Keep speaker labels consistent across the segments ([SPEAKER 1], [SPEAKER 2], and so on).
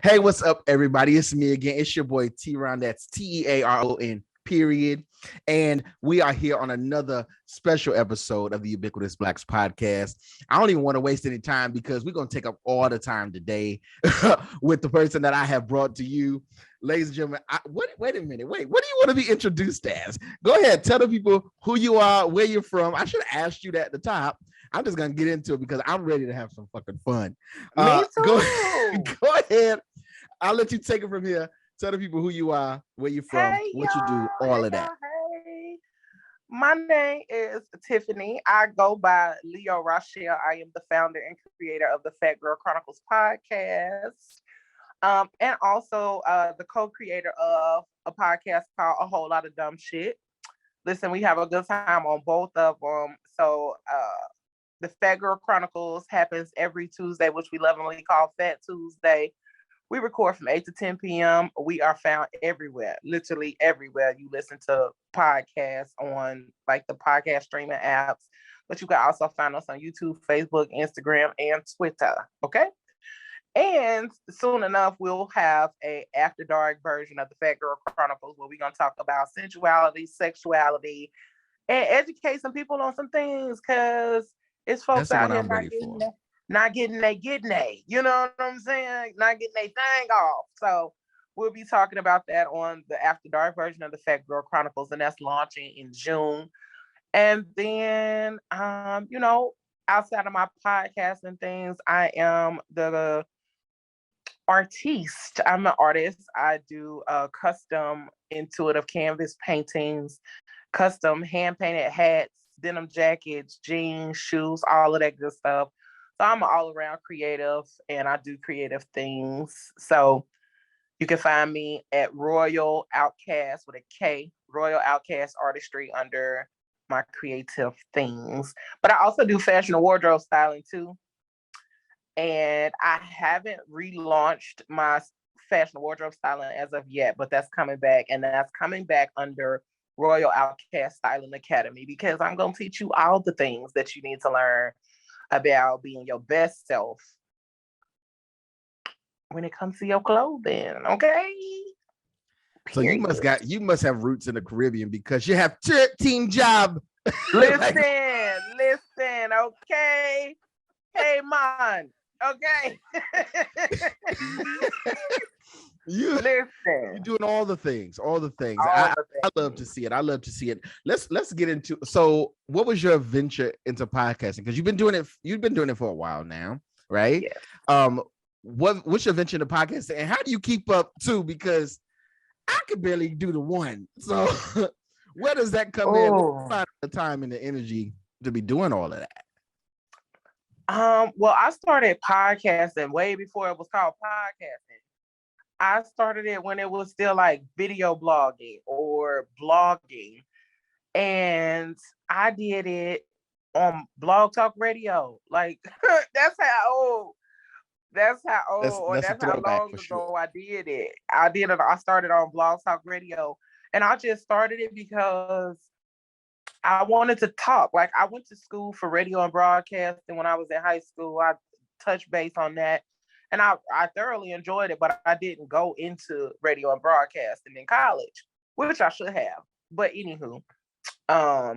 [SPEAKER 1] Hey, what's up, everybody? It's me again. It's your boy TeaRon. That's TeaRon. Period. And we are here on another special episode of the Ubiquitous Blacks podcast. I don't even want to waste any time because we're going to take up all the time today with the person that I have brought to you. Ladies and gentlemen, wait a minute. What do you want to be introduced as? Go ahead. Tell the people who you are, where you're from. I should have asked you that at the top. I'm just going to get into it because I'm ready to have some fucking fun.
[SPEAKER 2] Me too.
[SPEAKER 1] Go ahead. I'll let you take it from here. Tell the people who you are, where you're from, what you do, all of that.
[SPEAKER 2] Hey. My name is Tiffany. I go by Leo Rochelle. I am the founder and creator of the Fat Girl Chronicles podcast. And also the co-creator of a podcast called A Whole Lot of Dumb Shit. Listen, we have a good time on both of them. So the Fat Girl Chronicles happens every Tuesday, which we lovingly call Fat Tuesday. We record from 8 to 10 p.m. We are found everywhere, literally everywhere. You listen to podcasts on like the podcast streaming apps, but you can also find us on YouTube, Facebook, Instagram, and Twitter. Okay. And soon enough, we'll have a after dark version of the Fat Girl Chronicles where we're going to talk about sensuality, sexuality, and educate some people on some things because it's folks out here not getting they, you know what I'm saying? Not getting they thing off. So we'll be talking about that on the After Dark version of the Fat Girl Chronicles, and that's launching in June. And then, outside of my podcast and things, I am the artiste. I'm an artist. I do custom intuitive canvas paintings, custom hand-painted hats, denim jackets, jeans, shoes, all of that good stuff. So I'm an all-around creative, and I do creative things. So you can find me at Royal Outcast with a K, Royal Outcast Artistry under my creative things. But I also do fashion and wardrobe styling too. And I haven't relaunched my fashion and wardrobe styling as of yet, but that's coming back. And that's coming back under Royal Outcast Styling Academy because I'm going to teach you all the things that you need to learn about being your best self when it comes to your clothing, okay?
[SPEAKER 1] So you must have roots in the Caribbean because you have 13 job.
[SPEAKER 2] Listen, okay? Hey, man, okay?
[SPEAKER 1] You're doing all the things. I love to see it. Let's get into. So, what was your venture into podcasting? Because you've been doing it for a while now, right?
[SPEAKER 2] Yeah.
[SPEAKER 1] What's your venture into podcasting, and how do you keep up too? Because I could barely do the one. So, where does that come in? Find the time and the energy to be doing all of that.
[SPEAKER 2] Well, I started podcasting way before it was called podcasting. I started it when it was still like video blogging or blogging. And I did it on Blog Talk Radio. Like that's how long ago I did it. I started on Blog Talk Radio. And I just started it because I wanted to talk. Like I went to school for radio and broadcasting when I was in high school. I touched base on that. And I thoroughly enjoyed it, but I didn't go into radio and broadcasting in college, which I should have. But anywho, I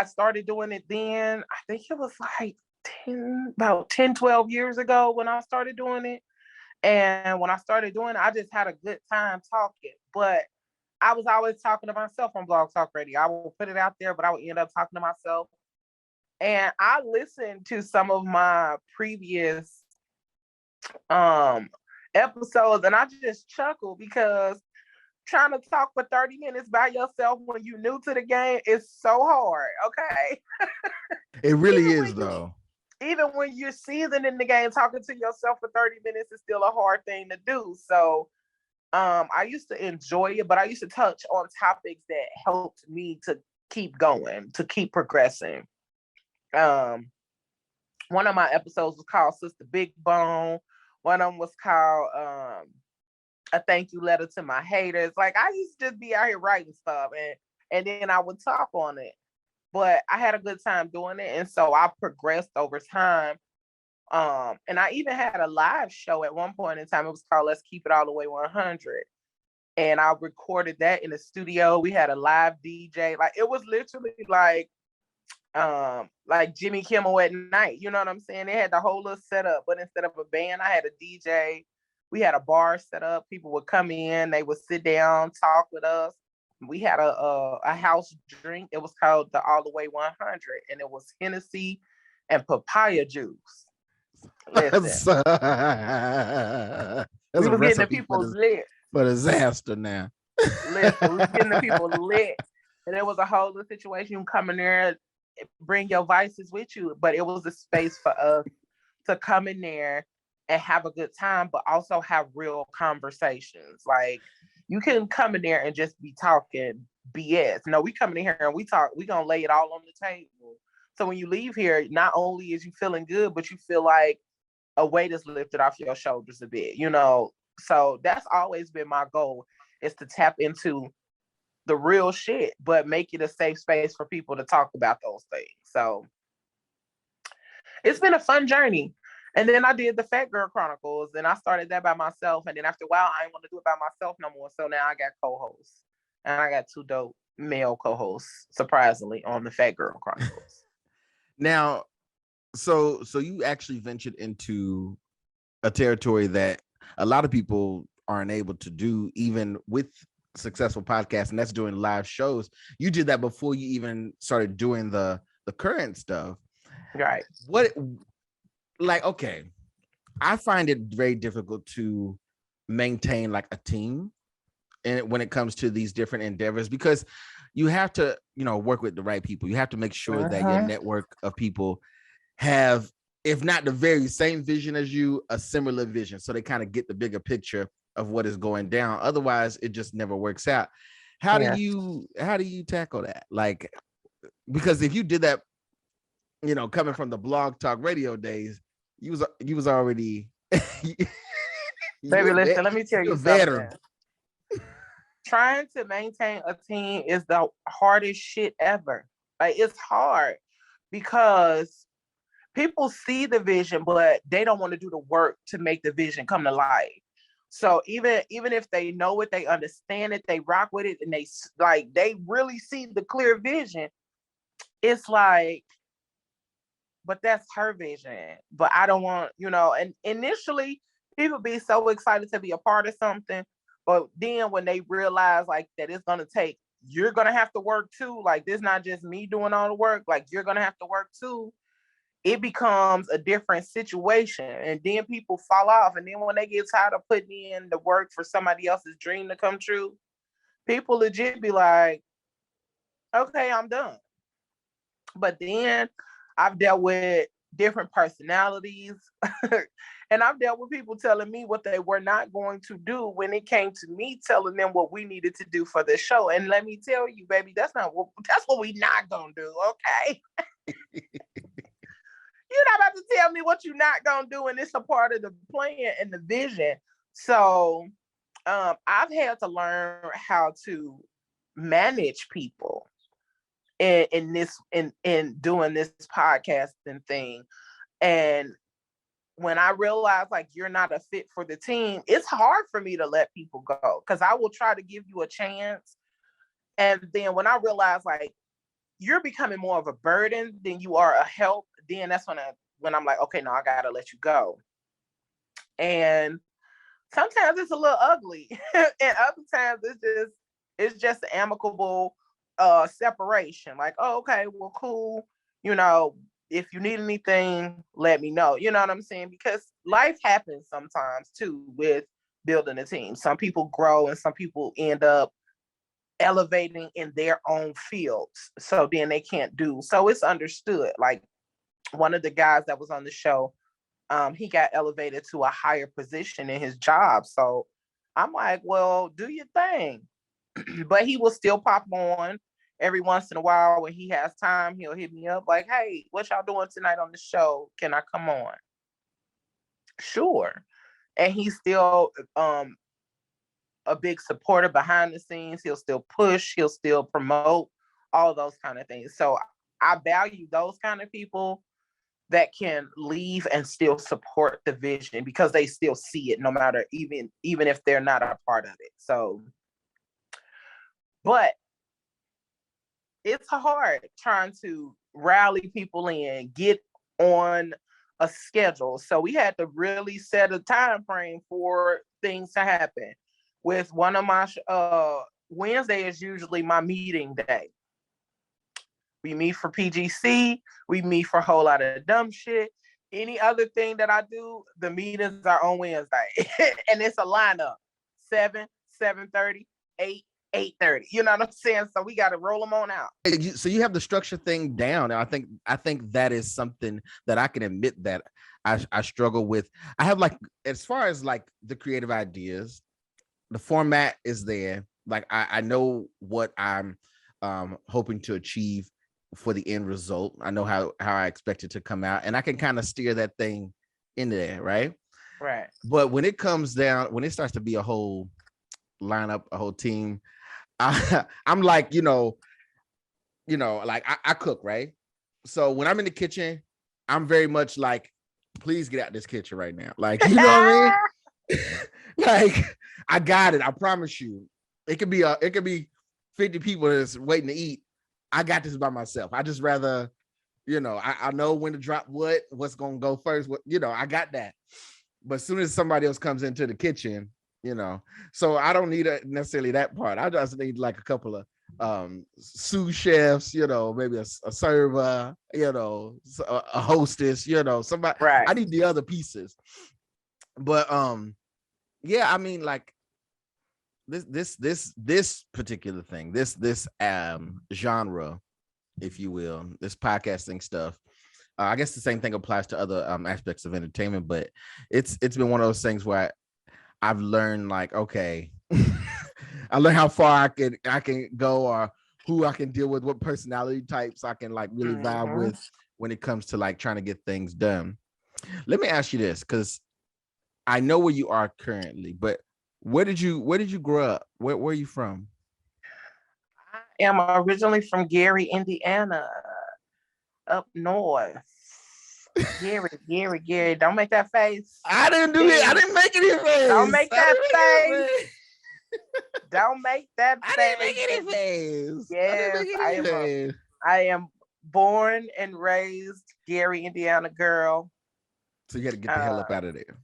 [SPEAKER 2] started doing it then. I think it was like 12 years ago when I started doing it. And when I started doing it, I just had a good time talking. But I was always talking to myself on Blog Talk Radio. I would put it out there, but I would end up talking to myself. And I listened to some of my previous episodes and I just chuckle because trying to talk for 30 minutes by yourself when you're new to the game is so hard, okay?
[SPEAKER 1] It really is though.
[SPEAKER 2] Even when you're seasoned in the game, talking to yourself for 30 minutes is still a hard thing to do. So I used to enjoy it, but I used to touch on topics that helped me to keep going, to keep progressing. One of my episodes was called Sister Big Bone. One of them was called A Thank You Letter to My Haters. Like I used to just be out here writing stuff and then I would talk on it. But I had a good time doing it. And so I progressed over time. And I even had a live show at one point in time. It was called Let's Keep It All the Way 100. And I recorded that in the studio. We had a live DJ. Like it was literally like Jimmy Kimmel at night. You know what I'm saying? They had the whole little setup, but instead of a band, I had a DJ. We had a bar set up. People would come in, they would sit down, talk with us. We had a house drink. It was called the All the Way 100, and it was Hennessy and papaya juice. Listen, we was getting the people lit
[SPEAKER 1] for disaster now.
[SPEAKER 2] Listen, we was getting the people lit, and it was a whole little situation. You come in there, bring your vices with you, but it was a space for us to come in there and have a good time, but also have real conversations. Like you can come in there and just be talking BS. No, we come in here and we talk. We gonna lay it all on the table. So when you leave here, not only is you feeling good, but you feel like a weight is lifted off your shoulders a bit. You know, so that's always been my goal, is to tap into the real shit, but make it a safe space for people to talk about those things. So it's been a fun journey. And then I did the Fat Girl Chronicles, and I started that by myself. And then after a while, I didn't want to do it by myself no more. So now I got co-hosts, and I got 2 dope male co-hosts, surprisingly, on the Fat Girl Chronicles.
[SPEAKER 1] Now, so you actually ventured into a territory that a lot of people aren't able to do, even with successful podcasts, and that's doing live shows. You did that before you even started doing the current stuff,
[SPEAKER 2] right?
[SPEAKER 1] What, like, okay, I find it very difficult to maintain like a team, and when it comes to these different endeavors, because you have to, you know, work with the right people. You have to make sure that your network of people have, if not the very same vision as you, a similar vision, so they kind of get the bigger picture of what is going down. Otherwise, it just never works out. How do you tackle that? Like, because if you did that, you know, coming from the Blog Talk Radio days, you was already
[SPEAKER 2] baby. Listen, let me tell you something. Trying to maintain a team is the hardest shit ever. Like, it's hard because people see the vision, but they don't want to do the work to make the vision come to life. So even if they know it, they understand it, they rock with it, and they really see the clear vision. It's like, but that's her vision. But I don't want, you know, and initially people be so excited to be a part of something. But then when they realize like that it's gonna take, you're gonna have to work too. Like, this not just me doing all the work, like you're gonna have to work too. It becomes a different situation. And then people fall off. And then when they get tired of putting in the work for somebody else's dream to come true, people legit be like, okay, I'm done. But then I've dealt with different personalities. And I've dealt with people telling me what they were not going to do when it came to me telling them what we needed to do for the show. And let me tell you, baby, that's what we not gonna do, okay? You're not about to tell me what you're not gonna do, and it's a part of the plan and the vision. So I've had to learn how to manage people in doing this podcasting thing. And when I realize like you're not a fit for the team, it's hard for me to let people go, because I will try to give you a chance. And then when I realize like you're becoming more of a burden than you are a help, then that's when I'm like, okay, no, I gotta let you go. And sometimes it's a little ugly, and other times it's just an amicable separation. Like, oh, okay, well, cool. You know, if you need anything, let me know. You know what I'm saying? Because life happens sometimes too with building a team. Some people grow and some people end up elevating in their own fields. So then they can't do. So it's understood. Like, one of the guys that was on the show, he got elevated to a higher position in his job. So I'm like, well, do your thing. But he will still pop on every once in a while. When he has time, he'll hit me up like, hey, what y'all doing tonight on the show? Can I come on? Sure. And he's still a big supporter behind the scenes. He'll still push, he'll still promote, all those kind of things. So I value those kind of people. that can leave and still support the vision because they still see it no matter even if they're not a part of it. So, but it's hard trying to rally people in, get on a schedule. So we had to really set a time frame for things to happen. With one of my Wednesday is usually my meeting day. We meet for PGC. We meet for a whole lot of dumb shit. Any other thing that I do, the meetings are on Wednesday. And it's a lineup. 7, 7:30, 8, 8:30. You know what I'm saying? So we got to roll them on out.
[SPEAKER 1] So you have the structure thing down. And I think that is something that I can admit that I struggle with. I have, like, as far as like the creative ideas, the format is there. Like I know what I'm hoping to achieve for the end result. I know how I expect it to come out, and I can kind of steer that thing in there, right?
[SPEAKER 2] Right.
[SPEAKER 1] But when it comes down, when it starts to be a whole lineup, a whole team, I'm like, like I cook, right? So when I'm in the kitchen, I'm very much like, please get out this kitchen right now. Like, you know what I mean? Like, I got it. I promise you. It could be 50 people that's waiting to eat. I got this by myself. I just rather, I know when to drop what's gonna go first. I got that. But as soon as somebody else comes into the kitchen, so I don't need necessarily that part. I just need like a couple of sous chefs, maybe a server, a hostess, somebody.
[SPEAKER 2] Right.
[SPEAKER 1] I need the other pieces. But yeah, I mean, like this particular thing, this genre, if you will, this podcasting stuff. I guess the same thing applies to other aspects of entertainment, but it's been one of those things where I've learned, like, okay, I learned how far I can go, or who I can deal with, what personality types I can like really vibe with when it comes to like trying to get things done. Let me ask you this, because I know where you are currently, but where did you grow up? Where are you from?
[SPEAKER 2] I am originally from Gary, Indiana, up north. Gary. Don't make that face.
[SPEAKER 1] I didn't do it. I didn't make any face.
[SPEAKER 2] Don't make that face. Don't make that face.
[SPEAKER 1] I didn't make any face.
[SPEAKER 2] Yes, I am born and raised Gary, Indiana girl.
[SPEAKER 1] So you got to get the hell up out of there.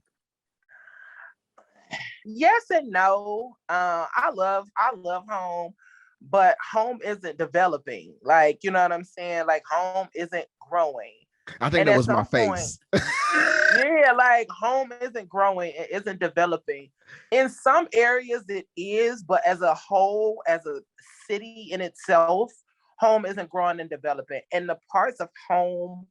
[SPEAKER 2] Yes and no. I love home, but home isn't developing. Like, you know what I'm saying? Like, home isn't growing.
[SPEAKER 1] I think that was my face.
[SPEAKER 2] Yeah, like home isn't growing, it isn't developing. In some areas it is, but as a whole, as a city in itself, home isn't growing and developing. And the parts of home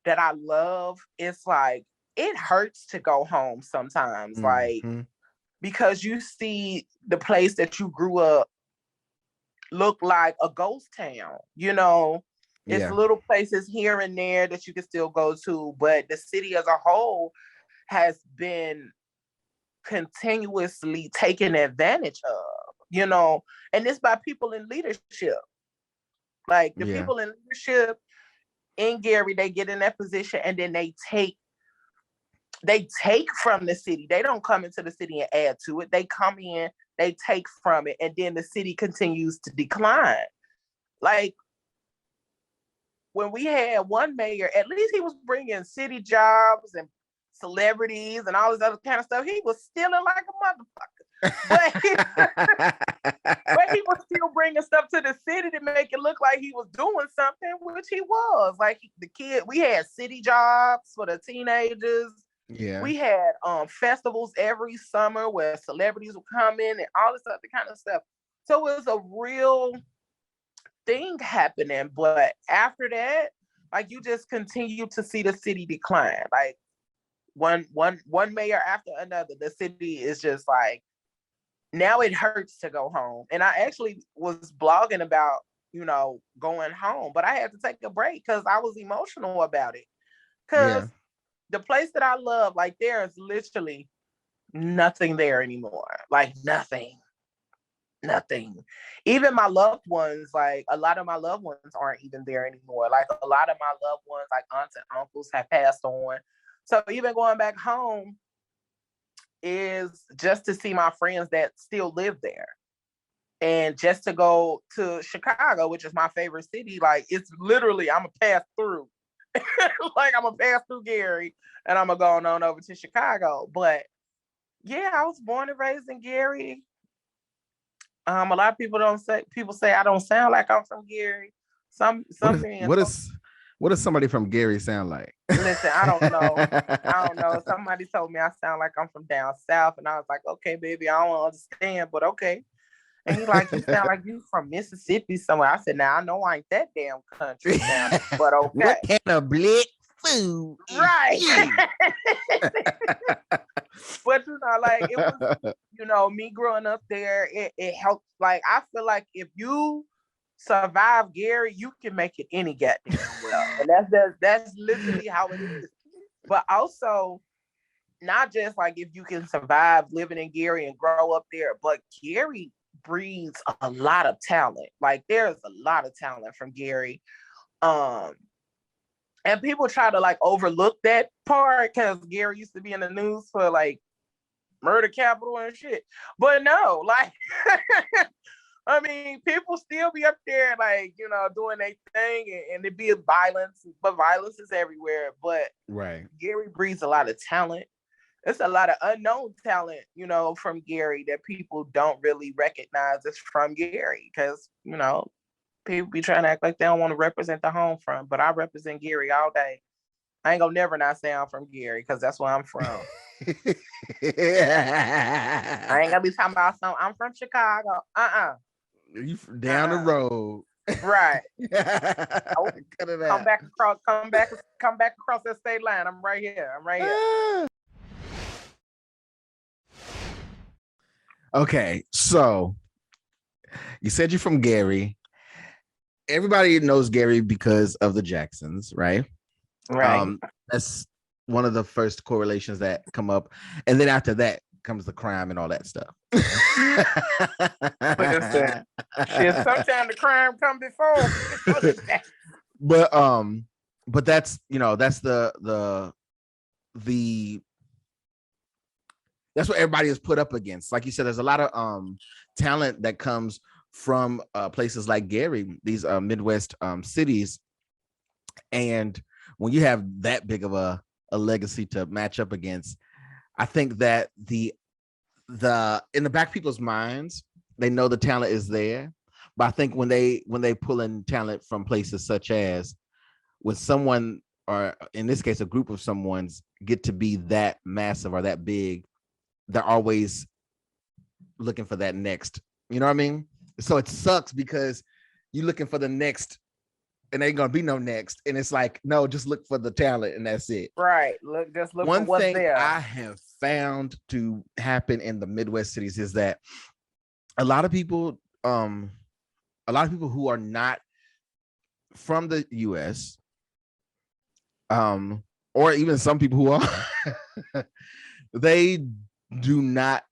[SPEAKER 2] that I love, it's like, it hurts to go home sometimes, like, because you see the place that you grew up look like a ghost town, It's little places here and there that you can still go to, but the city as a whole has been continuously taken advantage of, and it's by people in leadership. Like the people in leadership in Gary, they get in that position and then they take from the city. They don't come into the city and add to it. They come in, they take from it, and then the city continues to decline. Like, when we had one mayor, at least he was bringing city jobs and celebrities and all this other kind of stuff. He was stealing like a motherfucker. But he was still bringing stuff to the city to make it look like he was doing something, which he was. Like, we had city jobs for the teenagers.
[SPEAKER 1] Yeah.
[SPEAKER 2] We had festivals every summer where celebrities would come in and all this other kind of stuff. So it was a real thing happening. But after that, like, you just continue to see the city decline. Like, one mayor after another, the city is just like, now it hurts to go home. And I actually was blogging about, going home, but I had to take a break because I was emotional about it. Because the place that I love, like, there is literally nothing there anymore. Like, nothing. Nothing. Even my loved ones, like a lot of my loved ones aren't even there anymore. Like a lot of my loved ones, like aunts and uncles, have passed on. So even going back home is just to see my friends that still live there. And just to go to Chicago, which is my favorite city, like it's literally, I'm going to pass through. Like I'm going to pass through Gary and I'm going to go on over to Chicago. But yeah, I was born and raised in Gary. A lot of people say I don't sound like I'm from Gary.
[SPEAKER 1] What does somebody from Gary sound like?
[SPEAKER 2] Listen, I don't know. I don't know. Somebody told me I sound like I'm from down south, and I was like, okay, baby, I don't understand, but okay. And he's like, you sound like you from Mississippi somewhere. I said, now I know I ain't that damn country sounding, but okay.
[SPEAKER 1] What kind of black food?
[SPEAKER 2] Right. But like it was, me growing up there, it helped. Like I feel like if you survive Gary, you can make it any goddamn well. And that's literally how it is. But also, not just like if you can survive living in Gary and grow up there, but Gary breeds a lot of talent. Like there's a lot of talent from Gary. And people try to like overlook that part because Gary used to be in the news for like murder capital and shit. But no, like I mean, people still be up there like, doing their thing and it be violence, but violence is everywhere. But
[SPEAKER 1] right.
[SPEAKER 2] Gary breeds a lot of talent. It's a lot of unknown talent, from Gary that people don't really recognize as from Gary because, people be trying to act like they don't want to represent the home from, but I represent Gary all day. I ain't gonna never not say I'm from Gary because that's where I'm from. I ain't gonna be talking about something. I'm from Chicago.
[SPEAKER 1] You down the road.
[SPEAKER 2] Right. Come back across that state line. I'm right here.
[SPEAKER 1] Okay, so you said you're from Gary. Everybody knows Gary because of the Jacksons, right?
[SPEAKER 2] Right.
[SPEAKER 1] That's one of the first correlations that come up. And then after that comes the crime and all that stuff.
[SPEAKER 2] Listen, shit, sometimes the crime come before.
[SPEAKER 1] But that's that's the that's what everybody is put up against. Like you said, there's a lot of talent that comes from places like Gary, these Midwest cities. And when you have that big of a legacy to match up against, I think that the in the back people's minds, they know the talent is there. But I think when they pull in talent from places such as when someone, or in this case, a group of someone's get to be that massive or that big, they're always looking for that next. You know what I mean? So it sucks because you're looking for the next and ain't gonna be no next. And it's like, no, just look for the talent and that's it.
[SPEAKER 2] Right. Look for what's there.
[SPEAKER 1] One thing I have found to happen in the Midwest cities is that a lot of people who are not from the US, or even some people who are, they do not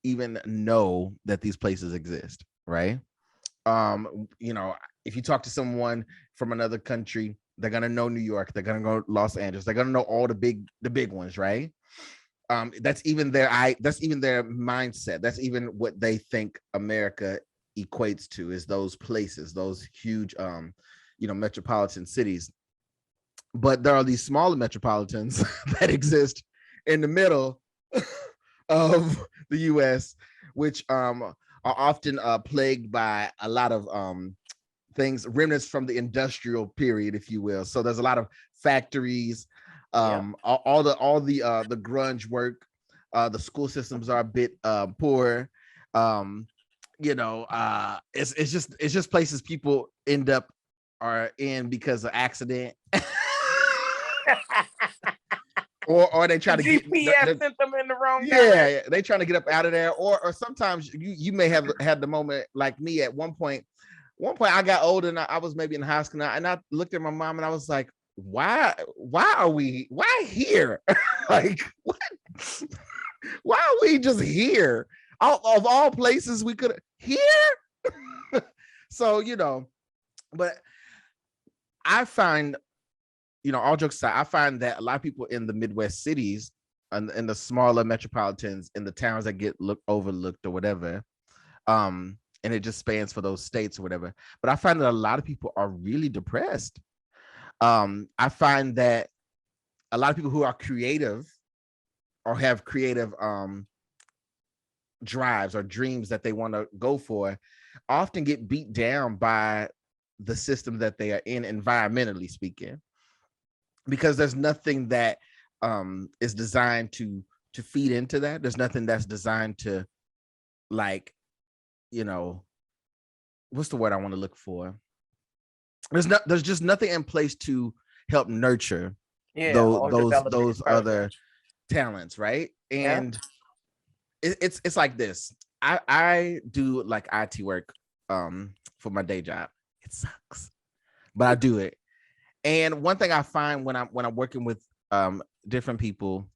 [SPEAKER 1] even know that these places exist, right? If you talk to someone from another country, they're gonna know New York, they're gonna go Los Angeles, they're gonna know all the big ones, right? That's even their mindset. That's even what they think America equates to, is those places, those huge metropolitan cities. But there are these smaller metropolitans that exist in the middle of the US, which are often plagued by a lot of things, remnants from the industrial period, if you will. So there's a lot of factories, all the grunge work. The school systems are a bit poor. It's just places people end up are in because of accident. or they try to
[SPEAKER 2] GPS sent them in the wrong
[SPEAKER 1] direction. They trying to get up out of there, or sometimes you may have had the moment like me at one point I got older and I was maybe in high school and I looked at my mom and I was like, why here? Like, what? Why are we just here? Of all places we could here. So, but I find, all jokes aside, I find that a lot of people in the Midwest cities and in the smaller metropolitans, in the towns that get overlooked or whatever, and it just spans for those states or whatever. But I find that a lot of people are really depressed. I find that a lot of people who are creative or have creative drives or dreams that they want to go for often get beat down by the system that they are in, environmentally speaking, because there's nothing that is designed to feed into that. There's nothing that's designed to, like, what's the word I want to look for? There's just nothing in place to help nurture those other talents, right? And it's like this. I do like IT work for my day job. It sucks, but I do it. And one thing I find when I'm working with different people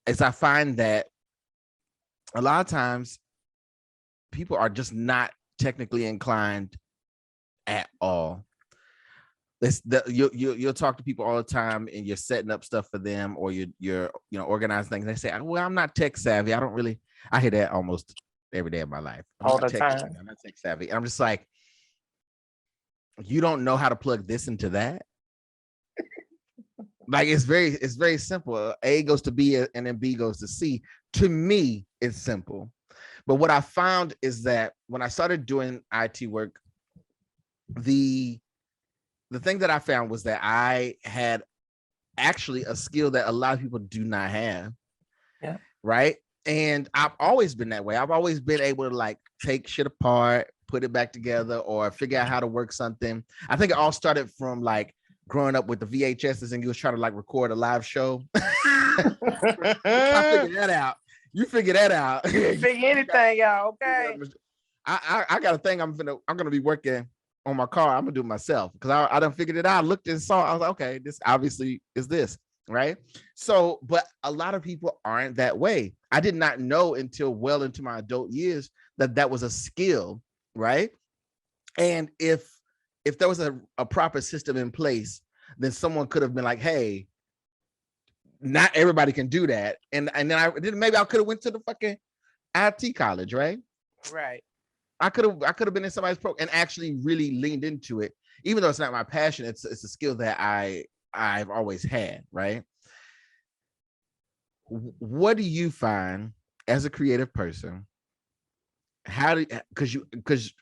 [SPEAKER 1] is I find that a lot of times people are just not technically inclined at all. You'll talk to people all the time and you're setting up stuff for them, or you're organizing things. They say, well, I'm not tech savvy. I hear that almost every day of my life.
[SPEAKER 2] All the time.
[SPEAKER 1] I'm not tech savvy. And I'm just like, you don't know how to plug this into that? Like, it's very simple. A goes to B and then B goes to C. To me, it's simple. But what I found is that when I started doing IT work, the thing that I found was that I had actually a skill that a lot of people do not have.
[SPEAKER 2] Yeah.
[SPEAKER 1] Right. And I've always been that way. I've always been able to, like, take shit apart, put it back together, or figure out how to work something. I think it all started from, like, growing up with the VHSs and you was trying to, like, record a live show. I figured that out. You figure that out.
[SPEAKER 2] You figure anything out, okay?
[SPEAKER 1] I got a thing I'm gonna be working on my car. I'm gonna do it myself because I done figured it out. I looked and saw. I was like, okay, this obviously is this, right? So, but a lot of people aren't that way. I did not know until well into my adult years that was a skill, right? And if there was a proper system in place, then someone could have been like, hey, not everybody can do that. And then maybe I could have went to the fucking IT college, right?
[SPEAKER 2] Right.
[SPEAKER 1] I could have been in somebody's program and actually really leaned into it, even though it's not my passion. It's a skill that I've always had, right? What do you find as a creative person? Because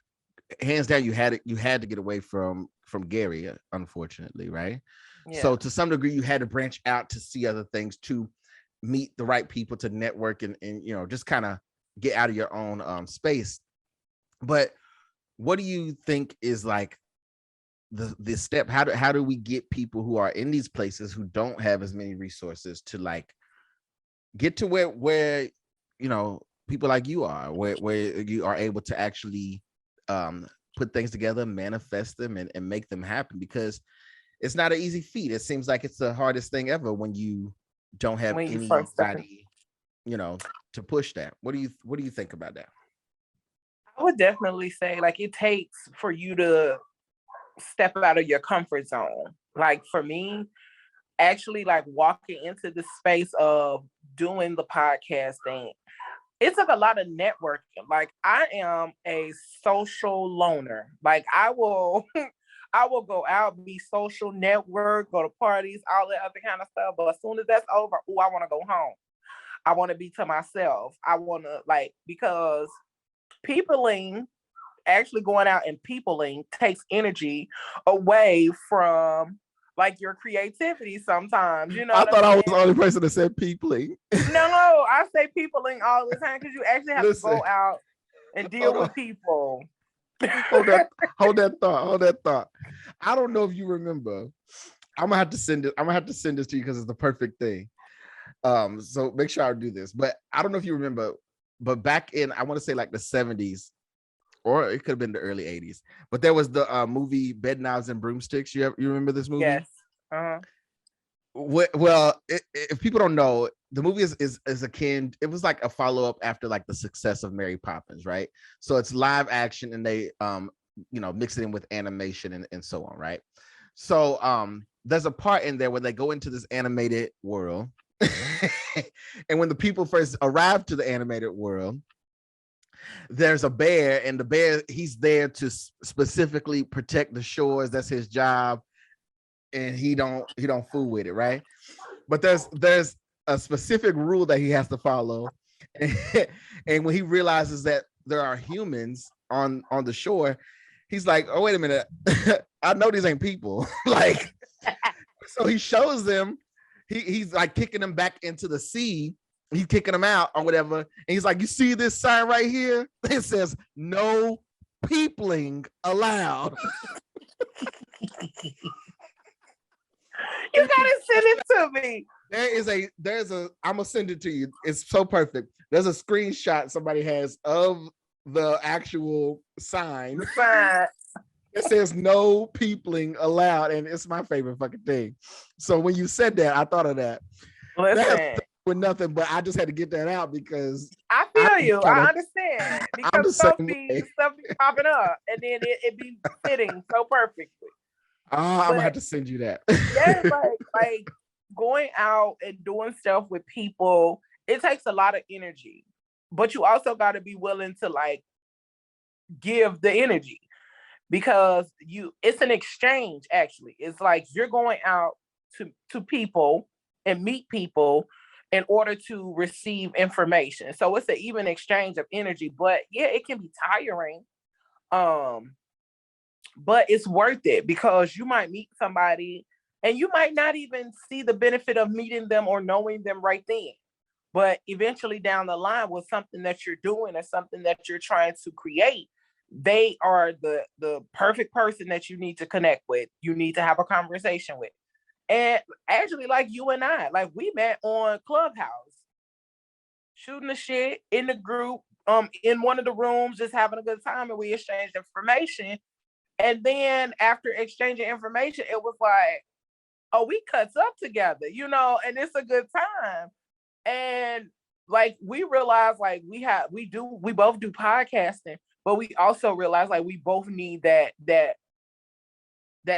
[SPEAKER 1] hands down you had to get away from Gary, unfortunately, right? Yeah. So to some degree you had to branch out to see other things, to meet the right people, to network and just kind of get out of your own space. But what do you think is, like, the step? How do we get people who are in these places who don't have as many resources to, like, get to where people like you are, where you are able to actually put things together, manifest them, and make them happen? Because it's not an easy feat. It seems like it's the hardest thing ever when you don't have anybody, to push that. What do you think about that?
[SPEAKER 2] I would definitely say, like, it takes for you to step out of your comfort zone. Like, for me, actually, like, walking into the space of doing the podcast thing, it took a lot of networking. Like, I am a social loner. Like, I will go out, be social, network, go to parties, all that other kind of stuff. But as soon as that's over, I want to go home. I want to be to myself. I want to, like, because peopling, actually going out and peopling, takes energy away from, like, your creativity sometimes.
[SPEAKER 1] I thought I was the only person that said peopling.
[SPEAKER 2] No, I say peopling all the time because you actually have to go out and deal with people.
[SPEAKER 1] Hold that thought. I don't know if you remember. I'm gonna have to send it. I'm gonna have to send this to you because it's the perfect thing. So make sure I do this. But I don't know if you remember, but back in, I want to say, like, the 70s, or it could have been the early 80s. But there was the movie Bed Knives and Broomsticks. You remember this movie?
[SPEAKER 2] Yes. Uh-huh.
[SPEAKER 1] Well, if people don't know, the movie is akin. It was like a follow up after like the success of Mary Poppins, right? So it's live action, and they mix it in with animation and so on, right? So there's a part in there where they go into this animated world, and when the people first arrive to the animated world, there's a bear, and the bear, he's there to specifically protect the shores. That's his job, and he don't fool with it, right? But there's a specific rule that he has to follow. And when he realizes that there are humans on the shore, he's like, oh, wait a minute. I know these ain't people. Like, so he shows them, he's like kicking them back into the sea. He's kicking them out or whatever. And he's like, you see this sign right here? It says no peopling allowed.
[SPEAKER 2] You gotta send it to me.
[SPEAKER 1] I'm gonna send it to you. It's so perfect. There's a screenshot somebody has of the actual sign. It says no peopling allowed, and it's my favorite fucking thing. So when you said that, I thought of that.
[SPEAKER 2] Listen,
[SPEAKER 1] with nothing, but I just had to get that out because
[SPEAKER 2] I feel you. I understand because stuff be popping up, and then it be fitting so perfectly.
[SPEAKER 1] I'm gonna have to send you that.
[SPEAKER 2] Yeah, like going out and doing stuff with people, it takes a lot of energy, but you also got to be willing to like give the energy, because it's an exchange. Actually, it's like you're going out to people and meet people in order to receive information. So it's an even exchange of energy, but yeah, it can be tiring. But it's worth it, because you might meet somebody and you might not even see the benefit of meeting them or knowing them right then. But eventually down the line, with something that you're doing or something that you're trying to create, they are the perfect person that you need to connect with. You need to have a conversation with. And actually, like you and I, like we met on Clubhouse, shooting the shit in the group, in one of the rooms, just having a good time, and we exchanged information. And then after exchanging information, it was like, oh, we cuts up together, and it's a good time. And like we realized, like we both do podcasting, but we also realize like we both need that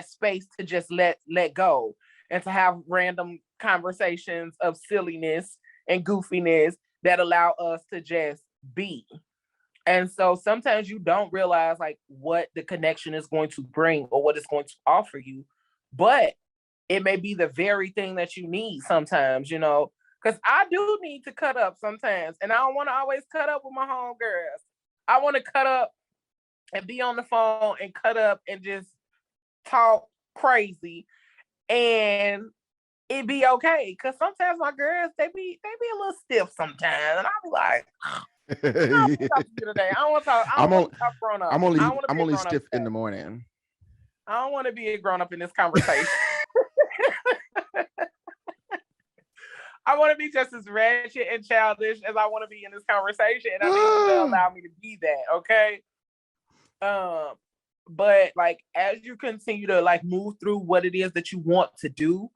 [SPEAKER 2] space to just let go, and to have random conversations of silliness and goofiness that allow us to just be. And so sometimes you don't realize like what the connection is going to bring or what it's going to offer you, but it may be the very thing that you need sometimes, because I do need to cut up sometimes, and I don't want to always cut up with my homegirls. I want to cut up and be on the phone and cut up and just talk crazy, and it be okay. Because sometimes my girls, they be a little stiff sometimes, and I be like, I don't want to talk to you today. I don't want to talk. I don't want to talk grown up.
[SPEAKER 1] I'm only stiff in the morning.
[SPEAKER 2] I don't want to be a grown up in this conversation. I want to be just as ratchet and childish as I want to be in this conversation, and I need you to allow me to be that, okay? But like as you continue to like move through what it is that you want to do,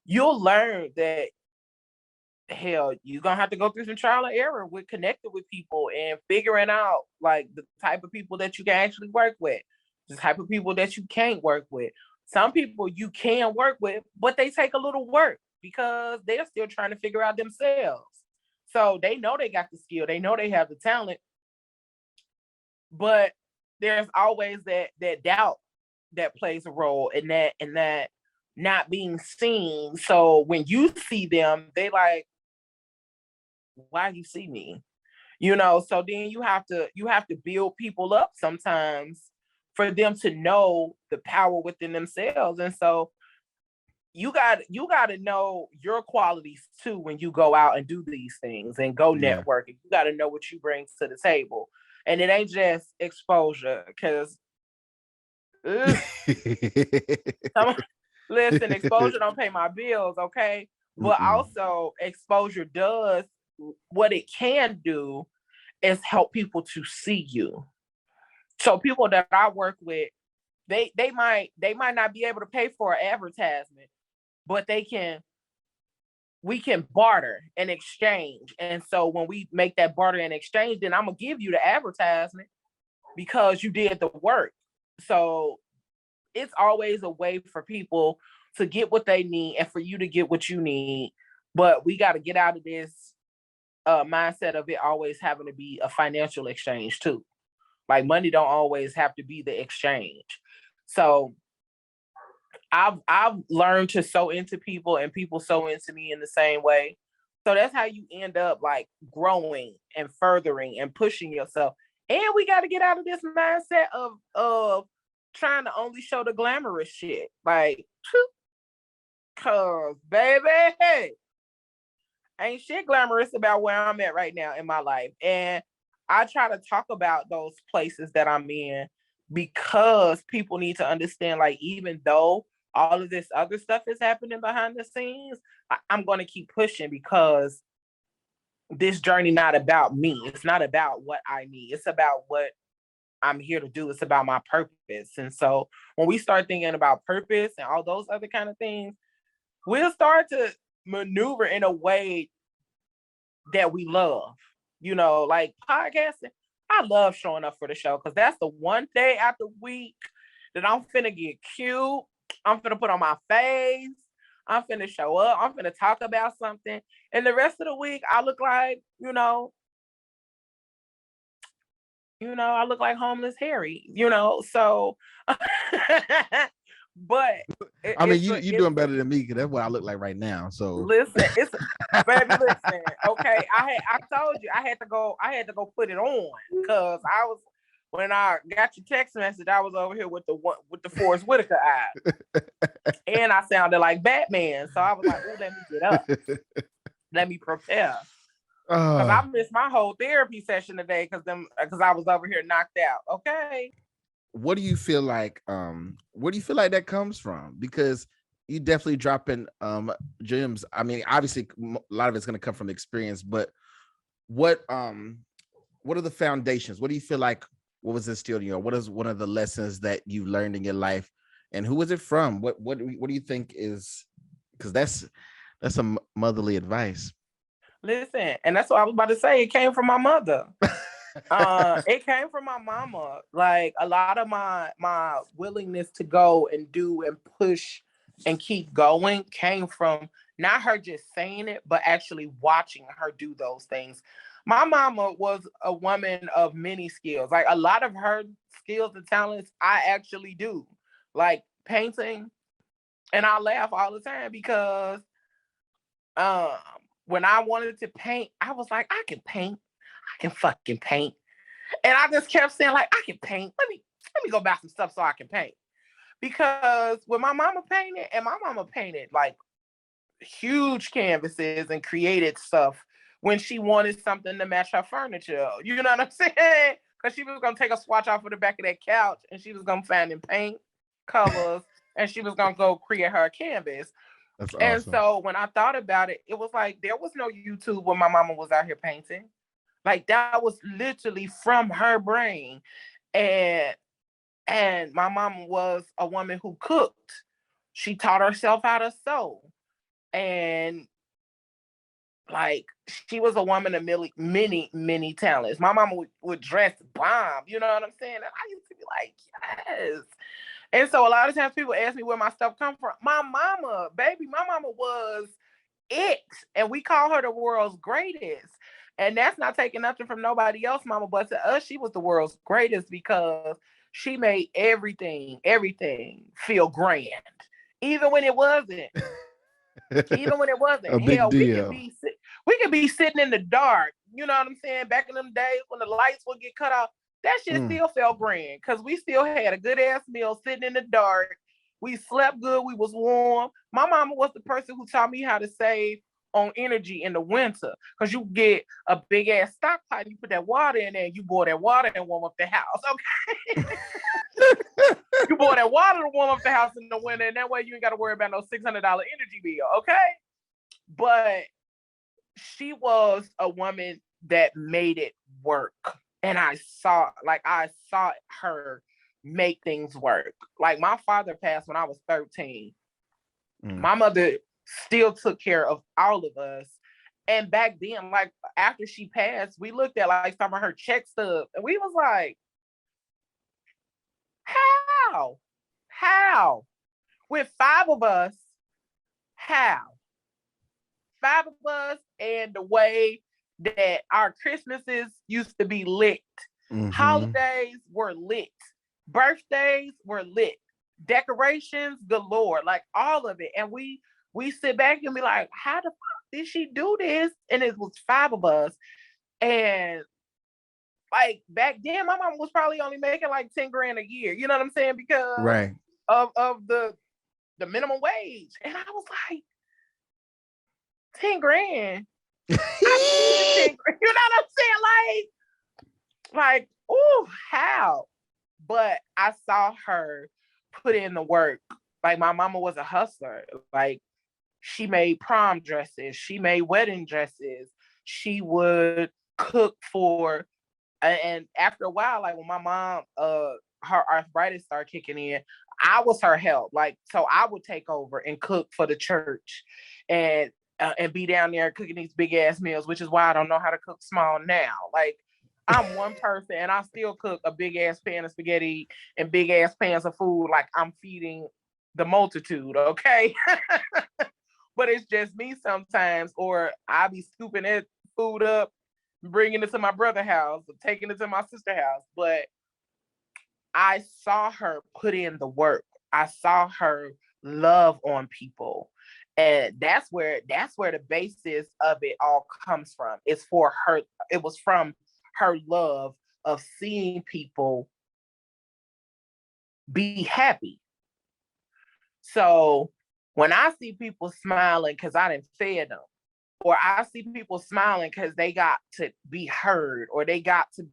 [SPEAKER 2] you'll learn that hell, you're gonna have to go through some trial and error with connecting with people and figuring out like the type of people that you can actually work with, the type of people that you can't work with. Some people you can work with, but they take a little work because they're still trying to figure out themselves. So they know they got the skill, they know they have the talent, but there's always that doubt that plays a role in that not being seen. So when you see them, they like, why you see me? So then you have to build people up sometimes for them to know the power within themselves. And so you got to know your qualities too when you go out and do these things and go networking. You got to know what you bring to the table. And it ain't just exposure, because listen, exposure don't pay my bills, okay? But also exposure does, what it can do is help people to see you. So people that I work with, they might not be able to pay for an advertisement, but we can barter and exchange. And so when we make that barter and exchange, then I'm gonna give you the advertisement because you did the work. So it's always a way for people to get what they need and for you to get what you need. But we got to get out of this mindset of it always having to be a financial exchange too. Like money don't always have to be the exchange. So I've learned to sow into people and people sow into me in the same way. So that's how you end up like growing and furthering and pushing yourself. And we got to get out of this mindset of trying to only show the glamorous shit. Like, cause baby, ain't shit glamorous about where I'm at right now in my life. And I try to talk about those places that I'm in because people need to understand, like, even though all of this other stuff is happening behind the scenes, I'm going to keep pushing because this journey not about me. It's not about what I need. It's about what I'm here to do. It's about my purpose. And so when we start thinking about purpose and all those other kind of things, we'll start to maneuver in a way that we love. You know, like podcasting, I love showing up for the show because that's the one day out the week that I'm finna get cute. I'm finna put on my face. I'm finna show up. I'm finna talk about something. And the rest of the week, I look like, I look like homeless Harry, so but
[SPEAKER 1] I mean, you're doing better than me because that's what I look like right now. So
[SPEAKER 2] listen, baby, listen. Okay, I told you I had to go put it on because when I got your text message, I was over here with the Forrest Whitaker eye, and I sounded like Batman. So I was like, "Oh, let me get up, let me prepare." Because I missed my whole therapy session today because I was over here knocked out. Okay.
[SPEAKER 1] What do you feel like? Where do you feel like that comes from? Because you definitely dropping gems. I mean, obviously, a lot of it's going to come from experience, but what are the foundations? What do you feel like? What was instilled in you? What is one of the lessons that you learned in your life, and who was it from? What do you think is? Because that's some motherly advice.
[SPEAKER 2] Listen, and that's what I was about to say. It came from my mother. It came from my mama. Like a lot of my willingness to go and do and push and keep going came from not her just saying it, but actually watching her do those things. My mama was a woman of many skills. Like a lot of her skills and talents, I actually do. Like painting, and I laugh all the time because um when I wanted to paint, I was like, I can paint. I can fucking paint. And I just kept saying, like, I can paint. Let me go buy some stuff so I can paint. Because when my mama painted, and my mama painted like huge canvases and created stuff when she wanted something to match her furniture. You know what I'm saying? Because she was gonna take a swatch off of the back of that couch and she was gonna find in paint colors and she was gonna go create her canvas.
[SPEAKER 1] That's
[SPEAKER 2] And
[SPEAKER 1] awesome.
[SPEAKER 2] so when I thought about it, it was like there was no YouTube when my mama was out here painting. Like that was literally from her brain. And my mom was a woman who cooked. She taught herself how to sew. And like she was a woman of many talents. My mama would dress bomb, you know what I'm saying? And I used to be like, yes. And so a lot of times people ask me where my stuff come from. My mama was it. And we call her the world's greatest. And that's not taking nothing from nobody else, mama, but to us, she was the world's greatest because she made everything feel grand. Even when it wasn't. Even when it wasn't.
[SPEAKER 1] A big
[SPEAKER 2] Hell,
[SPEAKER 1] deal.
[SPEAKER 2] we could be sitting in the dark. You know what I'm saying? Back in them days when the lights would get cut off, that shit still felt grand because we still had a good ass meal sitting in the dark. We slept good. We was warm. My mama was the person who taught me how to save on energy in the winter because you get a big ass stockpile. You put that water in there and you boil that water and warm up the house. Okay. You boil that water to warm up the house in the winter, and that way you ain't got to worry about no $600 energy bill. Okay. But she was a woman that made it work. And I saw her make things work. Like my father passed when I was 13. My mother still took care of all of us. And back then, like after she passed, we looked at like some of her check stubs and we was like, how? How? With 5 of us, how? 5 of us, and the way that our Christmases used to be lit. Holidays were lit. Birthdays were lit. Decorations galore, like all of it. And we sit back and be like, how the fuck did she do this? And it was 5 of us. And like back then, my mom was probably only making like 10 grand a year. You know what I'm saying? Because of the minimum wage. And I was like, 10 grand. I need 10 grand. You know what I'm saying? Like, oh, how? But I saw her put in the work. Like my mama was a hustler. Like she made prom dresses. She made wedding dresses. She would cook for, and after a while, like when my mom, her arthritis started kicking in, I was her help. Like, so I would take over and cook for the church and be down there cooking these big ass meals, which is why I don't know how to cook small now. Like I'm one person and I still cook a big ass pan of spaghetti and big ass pans of food. Like I'm feeding the multitude. Okay. But it's just me sometimes, or I be scooping that food up, bringing it to my brother's house, or taking it to my sister's house. But I saw her put in the work. I saw her love on people. And that's where the basis of it all comes from. It's for her. It was from her love of seeing people be happy. So when I see people smiling because I didn't fed them, or I see people smiling because they got to be heard, or they got to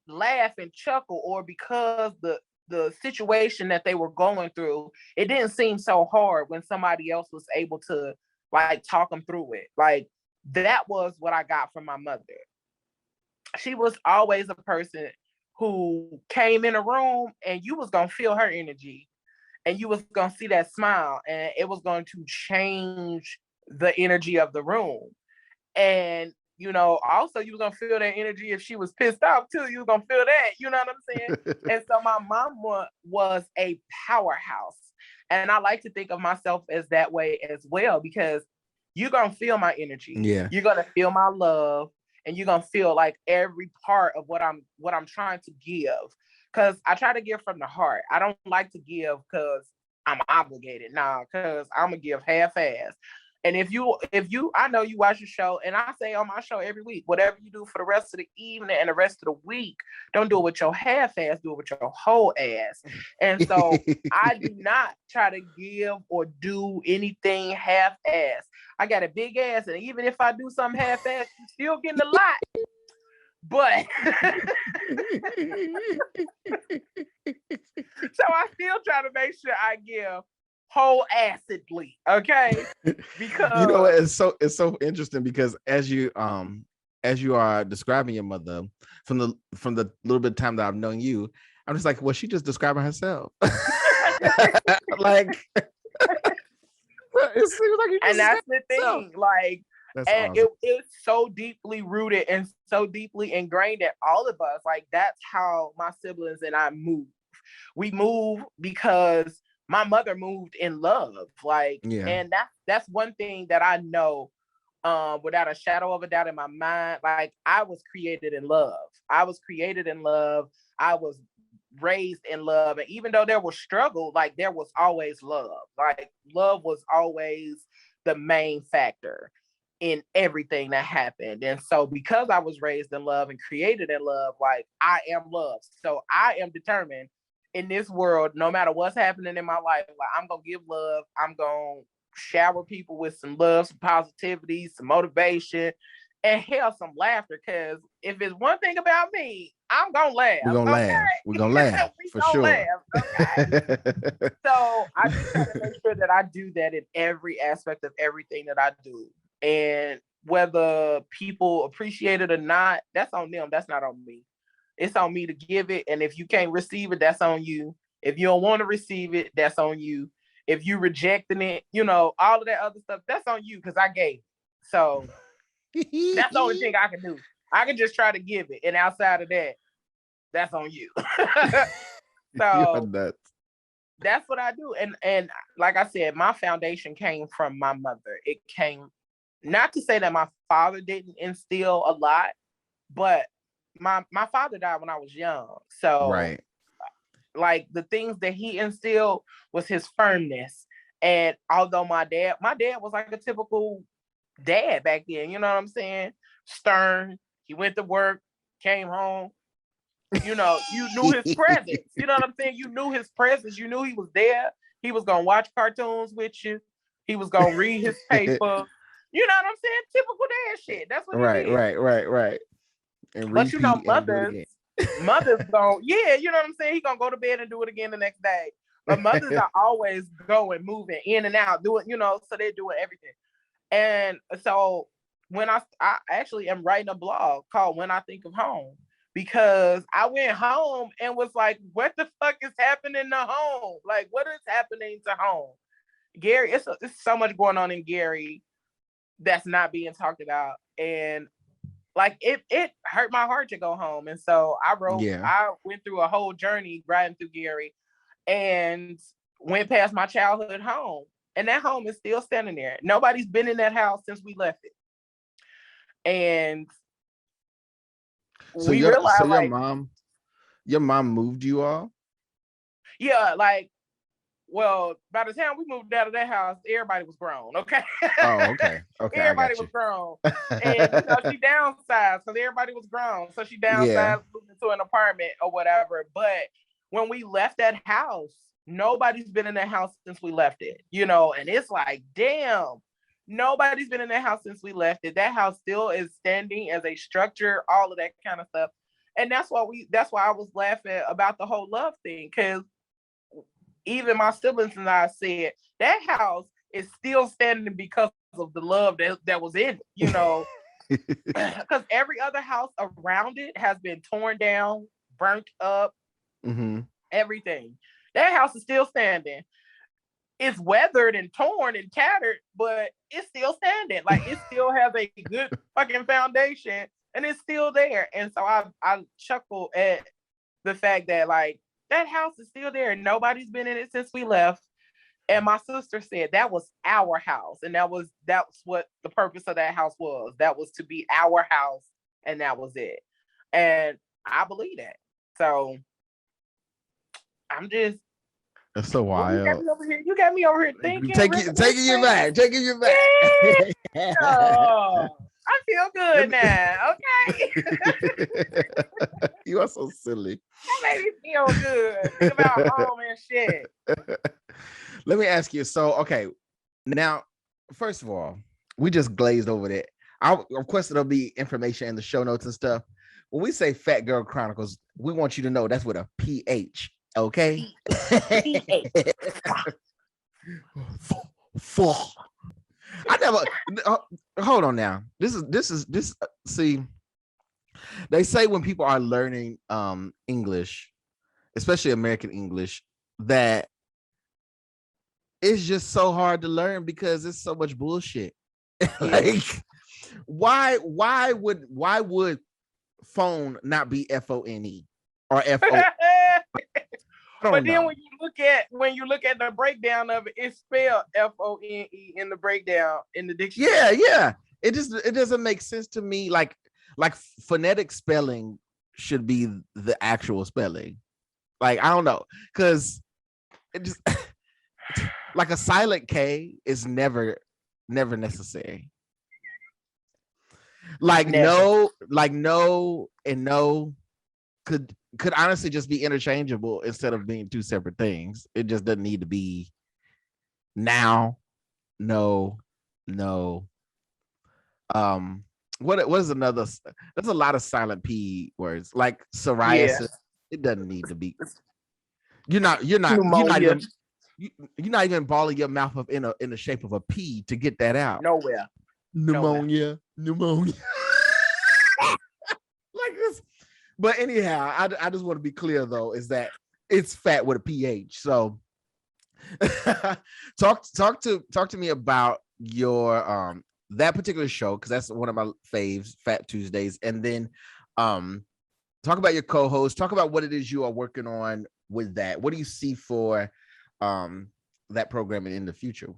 [SPEAKER 2] laugh and chuckle, or because the situation that they were going through, it didn't seem so hard when somebody else was able to like talk them through it. Like that was what I got from my mother. She was always a person who came in a room and you was gonna feel her energy and you was gonna see that smile and it was going to change the energy of the room. And you know, also you was gonna feel that energy if she was pissed off too. You was gonna feel that, you know what I'm saying? And so my mom was a powerhouse. And I like to think of myself as that way as well, because you're gonna feel my energy.
[SPEAKER 1] Yeah.
[SPEAKER 2] You're gonna feel my love, and you're gonna feel like every part of what I'm trying to give. Cause I try to give from the heart. I don't like to give because I'm obligated. Nah, cause I'm gonna give half-ass. And if you, I know you watch the show, and I say on my show every week, whatever you do for the rest of the evening and the rest of the week, don't do it with your half-ass, do it with your whole ass. And so I do not try to give or do anything half-ass. I got a big ass, and even if I do something half-ass, you're still getting a lot. But so I still try to make sure I give wholeassedly, okay? Because
[SPEAKER 1] you know, it's so interesting because as you are describing your mother from the little bit of time that I've known you, I'm just like, well, she just describing herself. Like it seems like you just,
[SPEAKER 2] and that's the thing, like,
[SPEAKER 1] that's
[SPEAKER 2] and
[SPEAKER 1] awesome.
[SPEAKER 2] it's so deeply rooted and so deeply ingrained in all of us. Like that's how my siblings and I move. We move because my mother moved in love. Like,
[SPEAKER 1] Yeah.
[SPEAKER 2] and that's one thing that I know without a shadow of a doubt in my mind. Like I was created in love. I was created in love. I was raised in love. And even though there was struggle, like there was always love. Like love was always the main factor in everything that happened. And so because I was raised in love and created in love, like I am loved. So I am determined in this world, no matter what's happening in my life, like I'm gonna give love. I'm gonna shower people with some love, some positivity, some motivation, and hell, some laughter. Because if it's one thing about me, I'm gonna laugh.
[SPEAKER 1] We're gonna laugh. We're gonna laugh for sure.
[SPEAKER 2] Laugh, okay? So I just try to make sure that I do that in every aspect of everything that I do. And whether people appreciate it or not, that's on them. That's not on me. It's on me to give it. And if you can't receive it, that's on you. If you don't want to receive it, that's on you. If you rejecting it, you know, all of that other stuff, that's on you because I gave it. So that's the only thing I can do. I can just try to give it. And outside of that, that's on you. So that's what I do. And like I said, my foundation came from my mother. It came, not to say that my father didn't instill a lot, but my father died when I was young. So
[SPEAKER 1] right.
[SPEAKER 2] like the things that he instilled was his firmness. And although my dad was like a typical dad back then, you know what I'm saying? Stern. He went to work, came home. You know, you knew his presence. You know what I'm saying? You knew his presence. You knew he was there. He was gonna watch cartoons with you. He was gonna read his paper. You know what I'm saying? Typical dad shit. That's what he did.
[SPEAKER 1] Right. And
[SPEAKER 2] but you know,
[SPEAKER 1] and do it again.
[SPEAKER 2] mothers gonna, yeah, you know what I'm saying? He gonna go to bed and do it again the next day. But mothers are always going, moving in and out, doing, you know, so they're doing everything. And so when I actually am writing a blog called When I Think of Home, because I went home and was like, what the fuck is happening to home? Like, what is happening to home? Gary, it's so much going on in Gary that's not being talked about. And like, it hurt my heart to go home. And so I went through a whole journey riding through Gary and went past my childhood home. And that home is still standing there. Nobody's been in that house since we left it. And
[SPEAKER 1] so your mom moved you all?
[SPEAKER 2] Yeah, like, well, by the time we moved out of that house, everybody was grown. Okay.
[SPEAKER 1] Oh, okay. Okay.
[SPEAKER 2] Everybody was grown. And you know, she downsized because everybody was grown. So she downsized, moved into an apartment or whatever. But when we left that house, nobody's been in that house since we left it, you know, and it's like, damn, nobody's been in that house since we left it. That house still is standing as a structure, all of that kind of stuff. And that's why I was laughing about the whole love thing, because even my siblings and I said that house is still standing because of the love that was in it, you know, because every other house around it has been torn down, burnt up, everything. That house is still standing. It's weathered and torn and tattered, but it's still standing. Like, it still has a good fucking foundation and it's still there. And so I chuckle at the fact that, like, that house is still there and nobody's been in it since we left. And my sister said that was our house. And that's what the purpose of that house was. That was to be our house. And that was it. And I believe that. So I'm just,
[SPEAKER 1] that's so wild.
[SPEAKER 2] You got me over here thinking.
[SPEAKER 1] Taking you back.
[SPEAKER 2] Yeah. Oh, I feel good now. Okay.
[SPEAKER 1] You are so silly.
[SPEAKER 2] That made me feel good. Think about home and shit.
[SPEAKER 1] Let me ask you. So, okay. Now, first of all, we just glazed over that. Of course, there'll be information in the show notes and stuff. When we say Fat Girl Chronicles, we want you to know that's with a PH. Okay. I never hold on now. This is see, they say when people are learning English, especially American English, that it's just so hard to learn because it's so much bullshit. Like, why would phone not be FONE or FO?
[SPEAKER 2] But then when you look at the breakdown of it, it's spelled FONE in the breakdown in the dictionary.
[SPEAKER 1] Yeah. It doesn't make sense to me. Like phonetic spelling should be the actual spelling. Like, I don't know, because it just like a silent K is never necessary. Like never. No and no could honestly just be interchangeable instead of being two separate things. It just doesn't need to be now, no. What is another? There's a lot of silent P words, like psoriasis. Yeah. It doesn't need to be. You're not even balling your mouth up in the shape of a P to get that out.
[SPEAKER 2] Nowhere.
[SPEAKER 1] Pneumonia. Like this. But anyhow, I just want to be clear though, is that it's fat with a PH. So talk to me about your that particular show, because that's one of my faves, Fat Tuesdays. And then talk about your co-host, talk about what it is you are working on with that. What do you see for that programming in the future?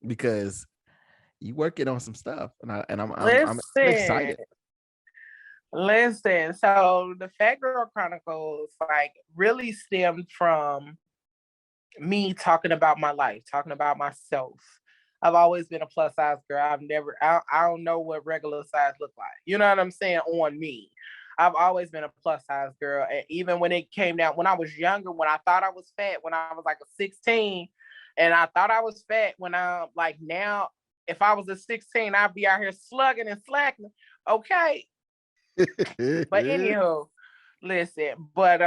[SPEAKER 1] Because you working on some stuff, and I'm excited.
[SPEAKER 2] Listen, so the Fat Girl Chronicles like really stemmed from me talking about my life, talking about myself. I've always been a plus size girl. I don't know what regular size look like. You know what I'm saying? On me. I've always been a plus size girl. And even when it came down, when I was younger, when I thought I was fat, when I was like a 16, and I thought I was fat when I like now, if I was a 16, I'd be out here slugging and slacking. Okay. But anywho, listen, but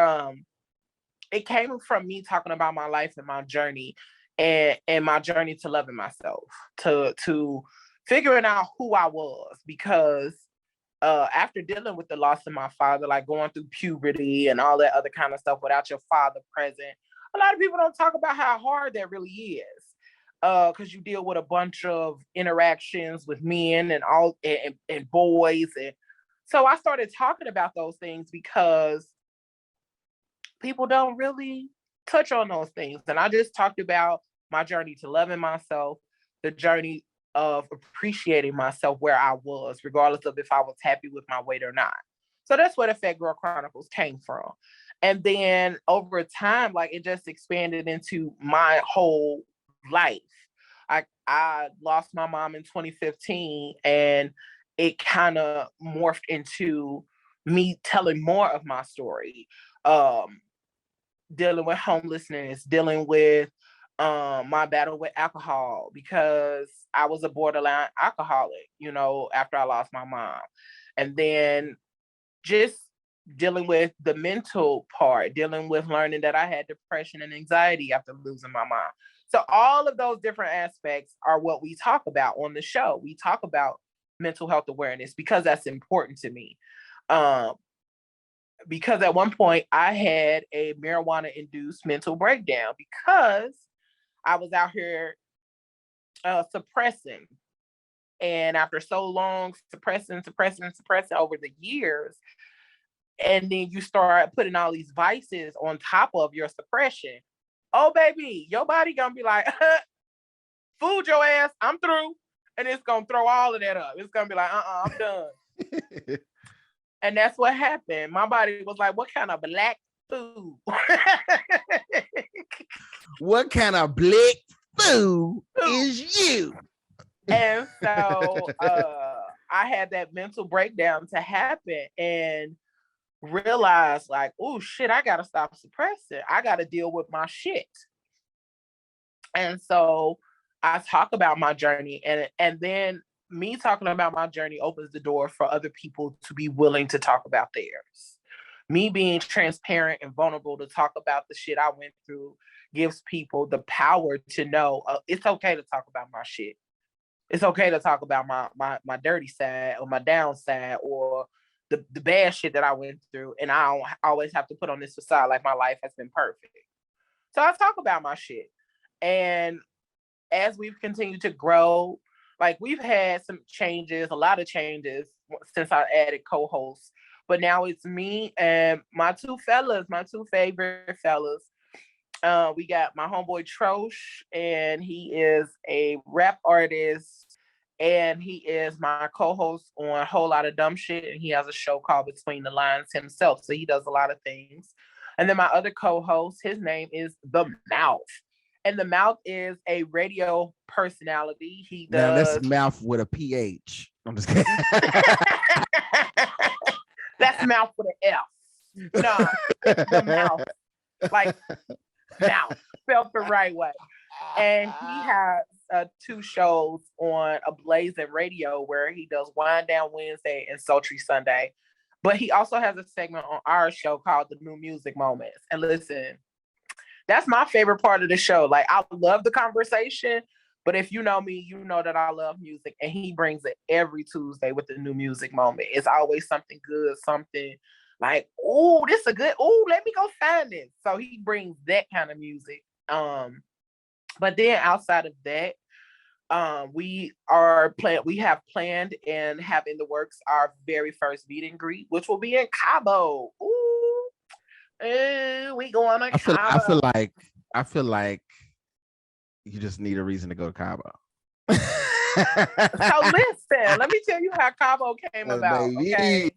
[SPEAKER 2] it came from me talking about my life and my journey and my journey to loving myself, to figuring out who I was, because after dealing with the loss of my father, like going through puberty and all that other kind of stuff without your father present, a lot of people don't talk about how hard that really is. Because you deal with a bunch of interactions with men and all and boys. And so I started talking about those things because people don't really touch on those things. And I just talked about my journey to loving myself, the journey of appreciating myself where I was, regardless of if I was happy with my weight or not. So that's where the Fat Girl Chronicles came from. And then over time, like it just expanded into my whole life. I lost my mom in 2015, and it kind of morphed into me telling more of my story. Dealing with homelessness, dealing with my battle with alcohol, because I was a borderline alcoholic, you know, after I lost my mom. And then just dealing with the mental part, dealing with learning that I had depression and anxiety after losing my mom. So all of those different aspects are what we talk about on the show. We talk about mental health awareness because that's important to me. Because at one point I had a marijuana induced mental breakdown because I was out here suppressing. And after so long suppressing over the years, and then you start putting all these vices on top of your suppression. Oh, baby, your body gonna be like, food your ass, I'm through. And it's gonna throw all of that up. It's gonna be like, I'm done. And that's what happened. My body was like, what kind of black food?
[SPEAKER 1] What kind of black food is you?
[SPEAKER 2] And so I had that mental breakdown to happen and realized like, oh shit, I gotta stop suppressing. I gotta deal with my shit. And so I talk about my journey, and then me talking about my journey opens the door for other people to be willing to talk about theirs. Me being transparent and vulnerable to talk about the shit I went through gives people the power to know it's okay to talk about my shit. It's okay to talk about my dirty side or my downside or the bad shit that I went through. And I don't always have to put on this facade like my life has been perfect. So I talk about my shit. And as we've continued to grow, like we've had some changes, a lot of changes since I added co-hosts. But now it's me and my two favorite fellas. We got my homeboy Trosh, and he is a rap artist, and he is my co-host on a whole lot of dumb shit, and he has a show called Between the Lines himself, so he does a lot of things. And then my other co-host, his name is The Mouth, and The Mouth is a radio personality. He does.
[SPEAKER 1] Now that's mouth with a PH. I'm just kidding.
[SPEAKER 2] That's mouth with an F. No, it's The Mouth, like mouth, spelled the right way. And he has 2 shows on a Blazing Radio where he does Wind Down Wednesday and Sultry Sunday. But he also has a segment on our show called The New Music Moments. And listen, that's my favorite part of the show. Like, I love the conversation, but if you know me, you know that I love music. And he brings it every Tuesday with the new music moment. It's always something good, something like, oh, this is a good, oh, let me go find this. So he brings that kind of music. But then outside of that, we have planned and have in the works our very first meet and greet, which will be in Cabo. Ooh, we going to Cabo.
[SPEAKER 1] I feel like you just need a reason to go to Cabo.
[SPEAKER 2] So listen, let me tell you how Cabo came about. Okay.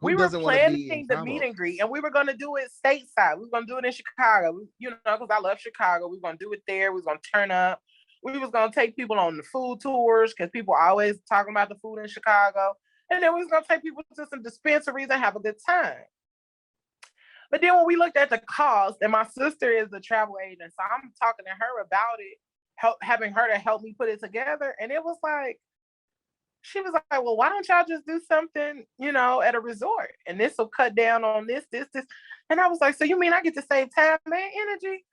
[SPEAKER 2] We were planning the meet and greet, and we were going to do it stateside. We were going to do it in Chicago, because I love Chicago. We were going to do it there. We were going to turn up. We was going to take people on the food tours because people are always talking about the food in Chicago. And then we was going to take people to some dispensaries and have a good time. But then when we looked at the cost, and my sister is a travel agent, so I'm talking to her about it, having her to help me put it together. And it was like, she was like, well, why don't y'all just do something, at a resort? And this will cut down on this. And I was like, so you mean I get to save time and energy?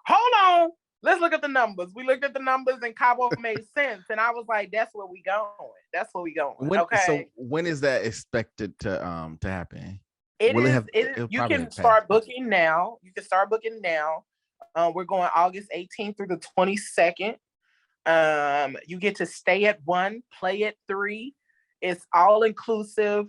[SPEAKER 2] Hold on. Let's look at the numbers. We looked at the numbers and Cabo made sense. And I was like, that's where we going. Okay.
[SPEAKER 1] So when is that expected to happen?
[SPEAKER 2] You can start booking now. We're going August 18th through the 22nd. You get to stay at 1, play at 3. It's all inclusive,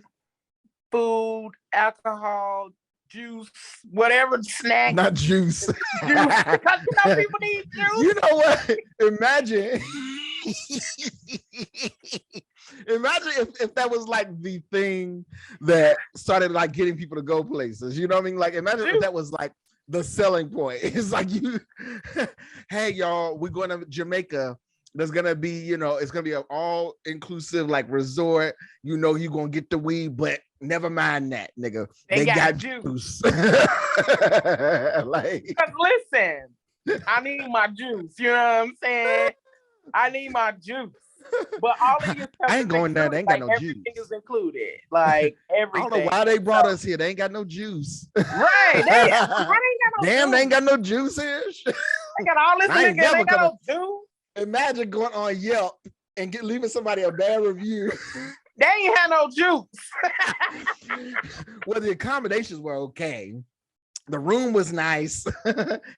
[SPEAKER 2] food, alcohol, juice, whatever snack.
[SPEAKER 1] Not juice.
[SPEAKER 2] Because people need juice.
[SPEAKER 1] You know what? Imagine if that was like the thing that started like getting people to go places. You know what I mean? Like imagine if that was like the selling point. It's like hey y'all, we're going to Jamaica. There's gonna be, it's gonna be an all-inclusive like resort. You're gonna get the weed, but never mind that, nigga. They got juice.
[SPEAKER 2] Listen, I need my juice. You know what I'm saying? I need my juice. But all of you,
[SPEAKER 1] I ain't going there. They ain't got no juice.
[SPEAKER 2] Everything is included. Like everything.
[SPEAKER 1] I don't know why they brought us here. They ain't got no juice.
[SPEAKER 2] Right. They ain't got no
[SPEAKER 1] Damn,
[SPEAKER 2] juice.
[SPEAKER 1] They ain't got no juice here.
[SPEAKER 2] They got all this nigga. They ain't got no juice.
[SPEAKER 1] Imagine going on Yelp and leaving somebody a bad review.
[SPEAKER 2] They ain't had no juice.
[SPEAKER 1] Well, the accommodations were okay. The room was nice,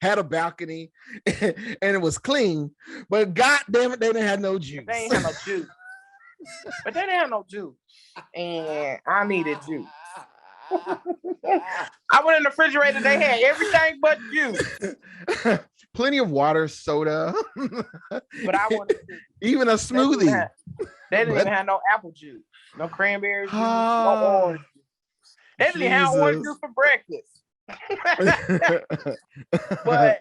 [SPEAKER 1] had a balcony, and it was clean. But God damn it, they didn't have no juice.
[SPEAKER 2] They ain't have no juice. But they didn't have no juice. And I needed juice. I went in the refrigerator, they had everything but juice.
[SPEAKER 1] Plenty of water, soda.
[SPEAKER 2] But I wanted juice.
[SPEAKER 1] Even a smoothie.
[SPEAKER 2] They didn't even have no apple juice, no cranberry juice, no orange juice. They didn't even have orange juice for breakfast. But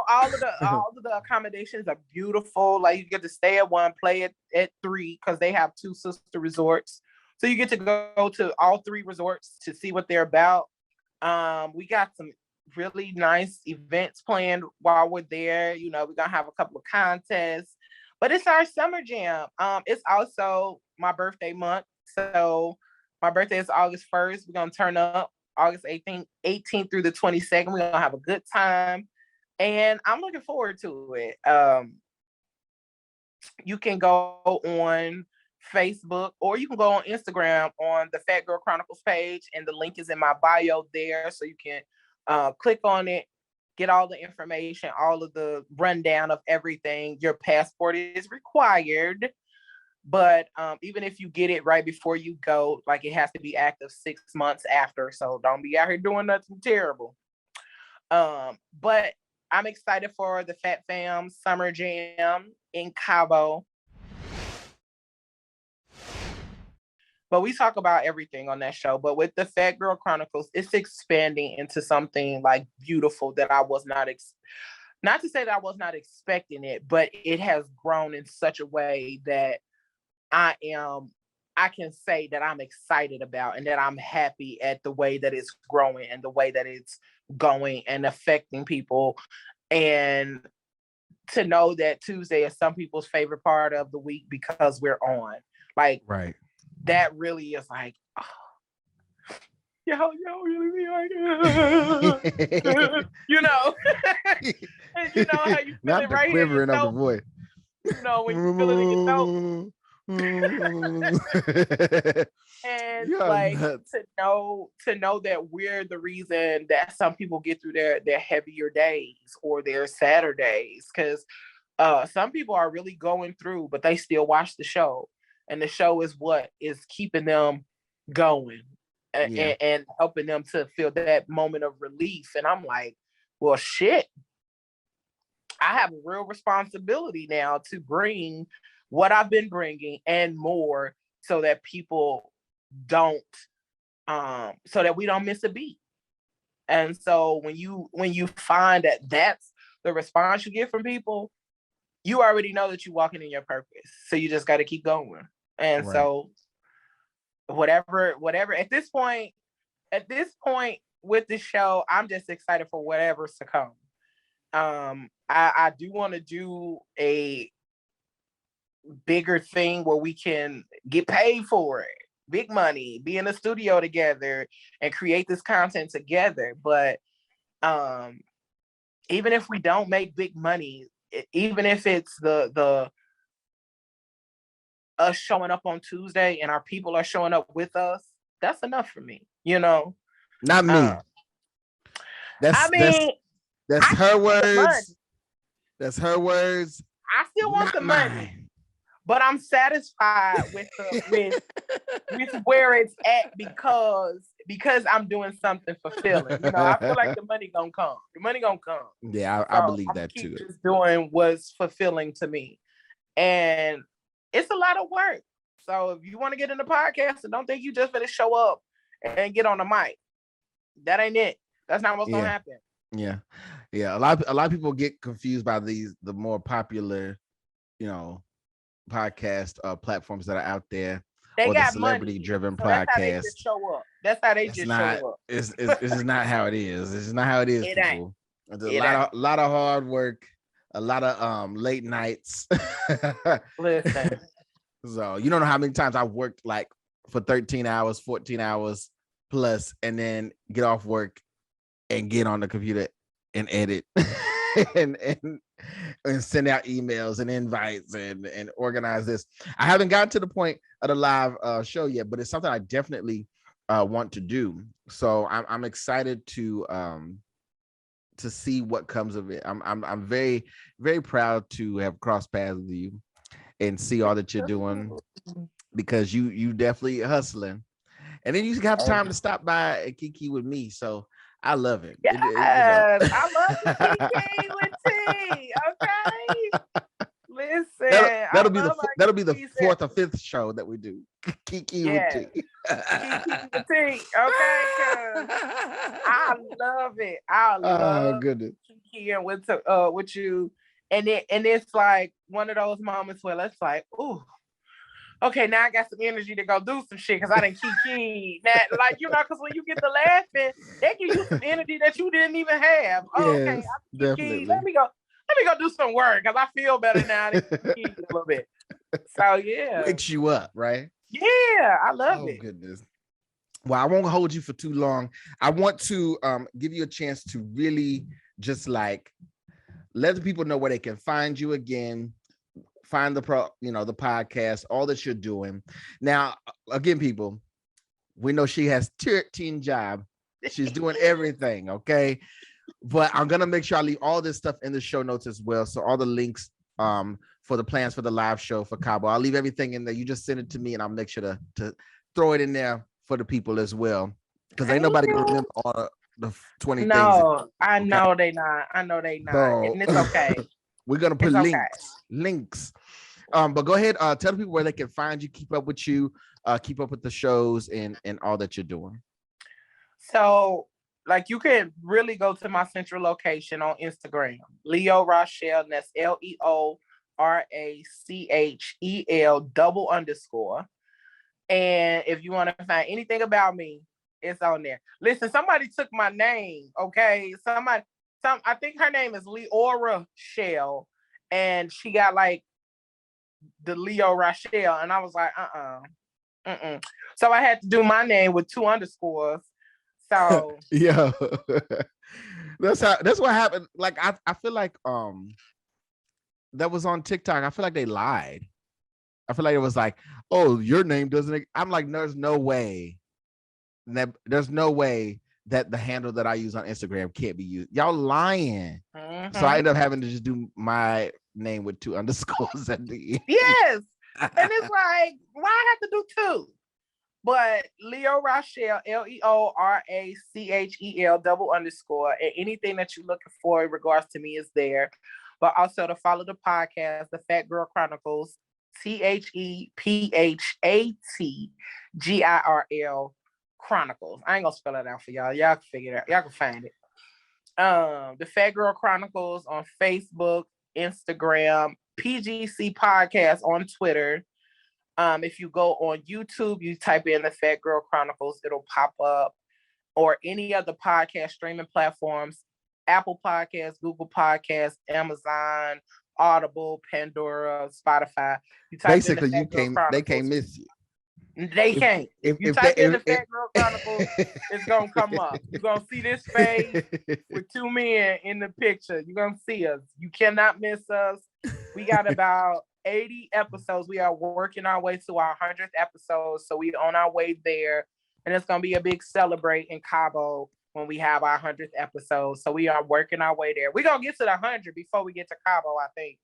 [SPEAKER 2] all of the accommodations are beautiful. Like you get to stay at 1, play at 3 because they have 2 sister resorts. So you get to go to all 3 resorts to see what they're about. We got some really nice events planned while we're there. We're gonna have a couple of contests, but it's our summer jam. It's also my birthday month. So my birthday is August 1st. We're gonna turn up August 18th through the 22nd. We're gonna have a good time. And I'm looking forward to it. You can go on Facebook or you can go on Instagram on the Fat Girl Chronicles page, and the link is in my bio there. So you can click on it, get all the information, all of the rundown of everything. Your passport is required, but even if you get it right before you go, like it has to be active 6 months after. So don't be out here doing nothing terrible. But I'm excited for the Fat Fam Summer Jam in Cabo. But we talk about everything on that show. But with the Fat Girl Chronicles, it's expanding into something like beautiful that I was not not to say that I was not expecting it, but it has grown in such a way that I can say that I'm excited about and that I'm happy at the way that it's growing and the way that it's going and affecting people. And to know that Tuesday is some people's favorite part of the week because we're on. Like,
[SPEAKER 1] right.
[SPEAKER 2] That really is like, oh, yo, really be like, you know how you feel
[SPEAKER 1] Not
[SPEAKER 2] it
[SPEAKER 1] the
[SPEAKER 2] right
[SPEAKER 1] quivering
[SPEAKER 2] here.
[SPEAKER 1] of the voice.
[SPEAKER 2] When you feel it in your throat.
[SPEAKER 1] Mm.
[SPEAKER 2] And
[SPEAKER 1] You're
[SPEAKER 2] like
[SPEAKER 1] nuts.
[SPEAKER 2] to know that we're the reason that some people get through their heavier days or their Saturdays, because some people are really going through, but they still watch the show, and the show is what is keeping them going
[SPEAKER 1] Yeah.
[SPEAKER 2] and helping them to feel that moment of relief. And I'm like, well, shit, I have a real responsibility now to bring what I've been bringing and more, so that people don't, so that we don't miss a beat. And so when you find that that's the response you get from people, you already know that you're walking in your purpose. So you just got to keep going. And
[SPEAKER 1] Right.
[SPEAKER 2] so whatever at this point with the show, I'm just excited for whatever's to come. I do want to do a bigger thing where we can get paid for it, big money, be in the studio together and create this content together. But even if we don't make big money, even if it's the us showing up on Tuesday and our people are showing up with us, that's enough for me, you know.
[SPEAKER 1] Not me.
[SPEAKER 2] I
[SPEAKER 1] That's
[SPEAKER 2] mean,
[SPEAKER 1] that's
[SPEAKER 2] I
[SPEAKER 1] her
[SPEAKER 2] want the money.
[SPEAKER 1] words. That's her words.
[SPEAKER 2] I still want
[SPEAKER 1] Not
[SPEAKER 2] the money,
[SPEAKER 1] mine.
[SPEAKER 2] but I'm satisfied with where it's at because I'm doing something fulfilling. You know, I feel like the money gonna come. The money gonna come.
[SPEAKER 1] Yeah, I
[SPEAKER 2] So
[SPEAKER 1] believe
[SPEAKER 2] I'm
[SPEAKER 1] that
[SPEAKER 2] keep
[SPEAKER 1] too.
[SPEAKER 2] just doing what's fulfilling to me, and it's a lot of work. So if you want to get in the podcast, and don't think you just gonna show up and get on the mic, that ain't it. That's not what's gonna happen.
[SPEAKER 1] Yeah. A lot of people get confused by the more popular, podcast platforms that are out there,
[SPEAKER 2] They
[SPEAKER 1] or the
[SPEAKER 2] got
[SPEAKER 1] celebrity
[SPEAKER 2] money,
[SPEAKER 1] driven
[SPEAKER 2] so that's how they
[SPEAKER 1] podcasts.
[SPEAKER 2] just show up. That's how they
[SPEAKER 1] It's
[SPEAKER 2] just
[SPEAKER 1] not.
[SPEAKER 2] show up.
[SPEAKER 1] This is not how it is. This is not how it is,
[SPEAKER 2] It ain't.
[SPEAKER 1] people. It's a
[SPEAKER 2] It ain't.
[SPEAKER 1] lot of hard work, a lot of late nights.
[SPEAKER 2] Listen.
[SPEAKER 1] So you don't know how many times I've worked like for 13 hours, 14 hours plus, and then get off work and get on the computer and edit and send out emails and invites and organize this. I haven't gotten to the point of the live show yet, but it's something I definitely want to do. So I'm excited to see what comes of it. I'm very, very proud to have crossed paths with you and see all that you're doing, because you definitely hustling. And then you have time to stop by and kiki with me. So I love it.
[SPEAKER 2] Yes, I love the kiki with tea. Okay. Listen,
[SPEAKER 1] that'll be the fourth or fifth show that we do. Kiki with tea.
[SPEAKER 2] Kiki with tea. Okay, I love it. I love
[SPEAKER 1] goodness.
[SPEAKER 2] Kiki and with you. And it's like one of those moments where it's like, ooh, okay, now I got some energy to go do some shit because I didn't kiki. That, like, because when you get to laughing, they give you some energy that you didn't even have. Oh,
[SPEAKER 1] Yes,
[SPEAKER 2] okay, I'm
[SPEAKER 1] definitely.
[SPEAKER 2] Let me go do some work because I feel better now. I kiki a little bit. So yeah,
[SPEAKER 1] wakes you up, right?
[SPEAKER 2] Yeah, I love it.
[SPEAKER 1] Oh goodness. Well, I won't hold you for too long. I want to give you a chance to really just like let the people know where they can find you again, find the the podcast, all that you're doing. Now, again, people, we know she has 13 jobs. She's doing everything, okay? But I'm gonna make sure I leave all this stuff in the show notes as well. So all the links for the plans for the live show for Cabo, I'll leave everything in there. You just send it to me and I'll make sure to throw it in there for the people as well. Because ain't nobody gonna remember all the 20 things.
[SPEAKER 2] No, I know they not. I know they not. So, and it's okay.
[SPEAKER 1] We're gonna put links. But go ahead, tell the people where they can find you, keep up with you, keep up with the shows and all that you're doing.
[SPEAKER 2] So, like, you can really go to my central location on Instagram, Leo Rochelle, and that's LeoRachel _. And if you want to find anything about me, it's on there. Listen, somebody took my name, okay? I think her name is Leora Shell, and she got like the Leo Rochelle, and I was like, So I had to do my name with 2 underscores. So
[SPEAKER 1] yeah, that's what happened. Like I feel like that was on TikTok. I feel like they lied. I feel like it was like, oh, your name doesn't. I'm like, there's no way there's no way that the handle that I use on Instagram can't be used. Y'all lying. So I end up having to just do my name with 2 underscores at the end.
[SPEAKER 2] Yes. And it's like, why I have to do 2? But Leo Rochelle, LeoRachel, __, and anything that you're looking for in regards to me is there. But also to follow the podcast, the Fat Girl Chronicles, ThePhatGirl Chronicles. I ain't gonna spell it out for y'all. Y'all can figure it out. Y'all can find it. The Fat Girl Chronicles on Facebook, Instagram, PGC Podcast on Twitter. If you go on YouTube, you type in the Fat Girl Chronicles, it'll pop up, or any other podcast streaming platforms, Apple Podcasts, Google Podcasts, Amazon, Audible, Pandora, Spotify. You type
[SPEAKER 1] basically
[SPEAKER 2] in the
[SPEAKER 1] they can't miss you.
[SPEAKER 2] They can't. If you type in the Fat Girl Chronicles, it's gonna come up. You're gonna see this face with 2 men in the picture. You're gonna see us. You cannot miss us. We got about 80 episodes. We are working our way to our 100th episode, so we on our way there, and it's gonna be a big celebrate in Cabo when we have our 100th episode. So we are working our way there. We're gonna get to the 100 before we get to Cabo, I think.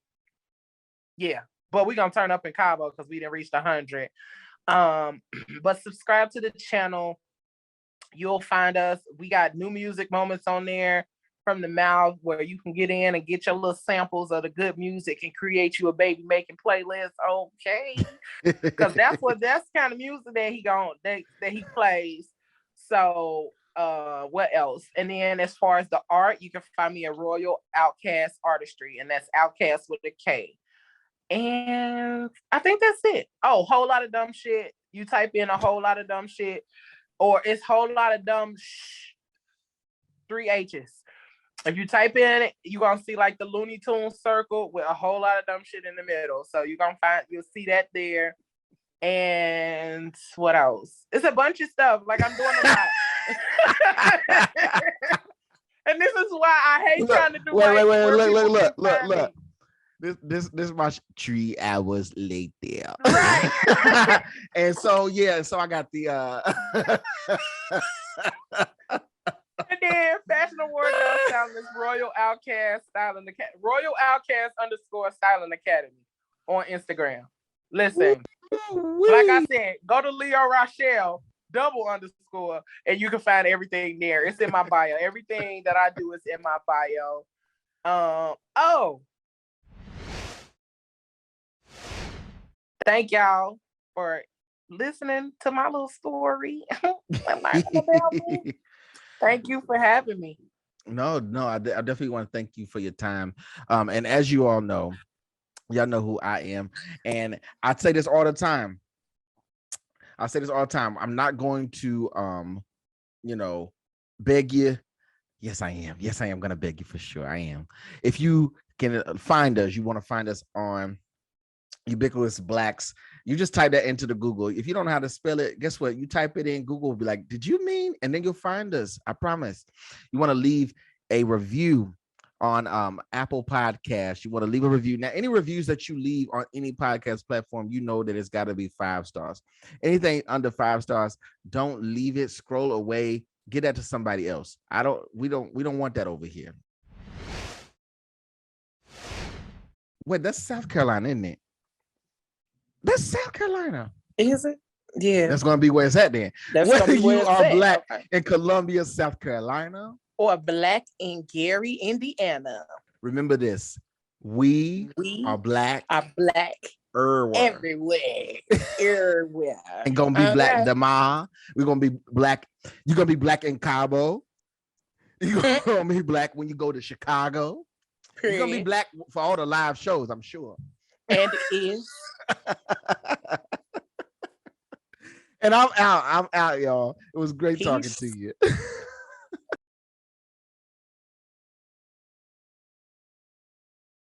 [SPEAKER 2] Yeah, but we're gonna turn up in Cabo because we didn't reach the 100. But subscribe to the channel. You'll find us. We got new music moments on there from the mouth where you can get in and get your little samples of the good music and create you a baby making playlist. Okay, because that's kind of music that he plays. So what else? And then as far as the art, you can find me at Royal Outcast Artistry, and that's Outcast with a K. And I think that's it. Oh, whole lot of dumb shit. You type in a whole lot of dumb shit, or it's whole lot of dumb 3 H's. If you type in it, you're gonna see like the Looney Tunes circle with a whole lot of dumb shit in the middle. So you'll see that there. And what else? It's a bunch of stuff. Like, I'm doing a lot. And this is why I hate trying to do.
[SPEAKER 1] Look. This is my 3 hours late there.
[SPEAKER 2] Right.
[SPEAKER 1] And so I got the
[SPEAKER 2] and then Fashion Award Stylist, Royal Outcast Styling Academy, Royal Outcast _ Styling Academy on Instagram. Listen, like I said, go to Leo Rochelle _, and you can find everything there. It's in my bio. Everything that I do is in my bio. Thank y'all for listening to my little story. Thank you for having me.
[SPEAKER 1] No, I definitely want to thank you for your time. And as you all know, y'all know who I am. And I say this all the time. I'm not going to, beg you. Yes, I am. Yes, I am going to beg you for sure. I am. If you can find us, you want to find us on Ubiquitous Blacks, you just type that into the Google. If you don't know how to spell it, guess what? You type it in, Google will be like, did you mean? And then you'll find us. I promise. You want to leave a review on Apple Podcasts. You want to leave a review. Now, any reviews that you leave on any podcast platform, you know that it's got to be 5 stars. Anything under 5 stars, don't leave it. Scroll away. Get that to somebody else. We don't want that over here. Wait, that's South Carolina, isn't it? That's South Carolina.
[SPEAKER 2] Is it? Yeah.
[SPEAKER 1] That's going to be where it's at then.
[SPEAKER 2] Whether
[SPEAKER 1] you are black in Columbia, South Carolina,
[SPEAKER 2] or black in Gary, Indiana.
[SPEAKER 1] Remember this. We are black.
[SPEAKER 2] Everywhere.
[SPEAKER 1] And going to be black Dama. We're going to be black. You're going to be black in Cabo. You're going to be black when you go to Chicago. You're going to be black for all the live shows, I'm sure.
[SPEAKER 2] And it is.
[SPEAKER 1] And I'm out, y'all. It was great talking to you.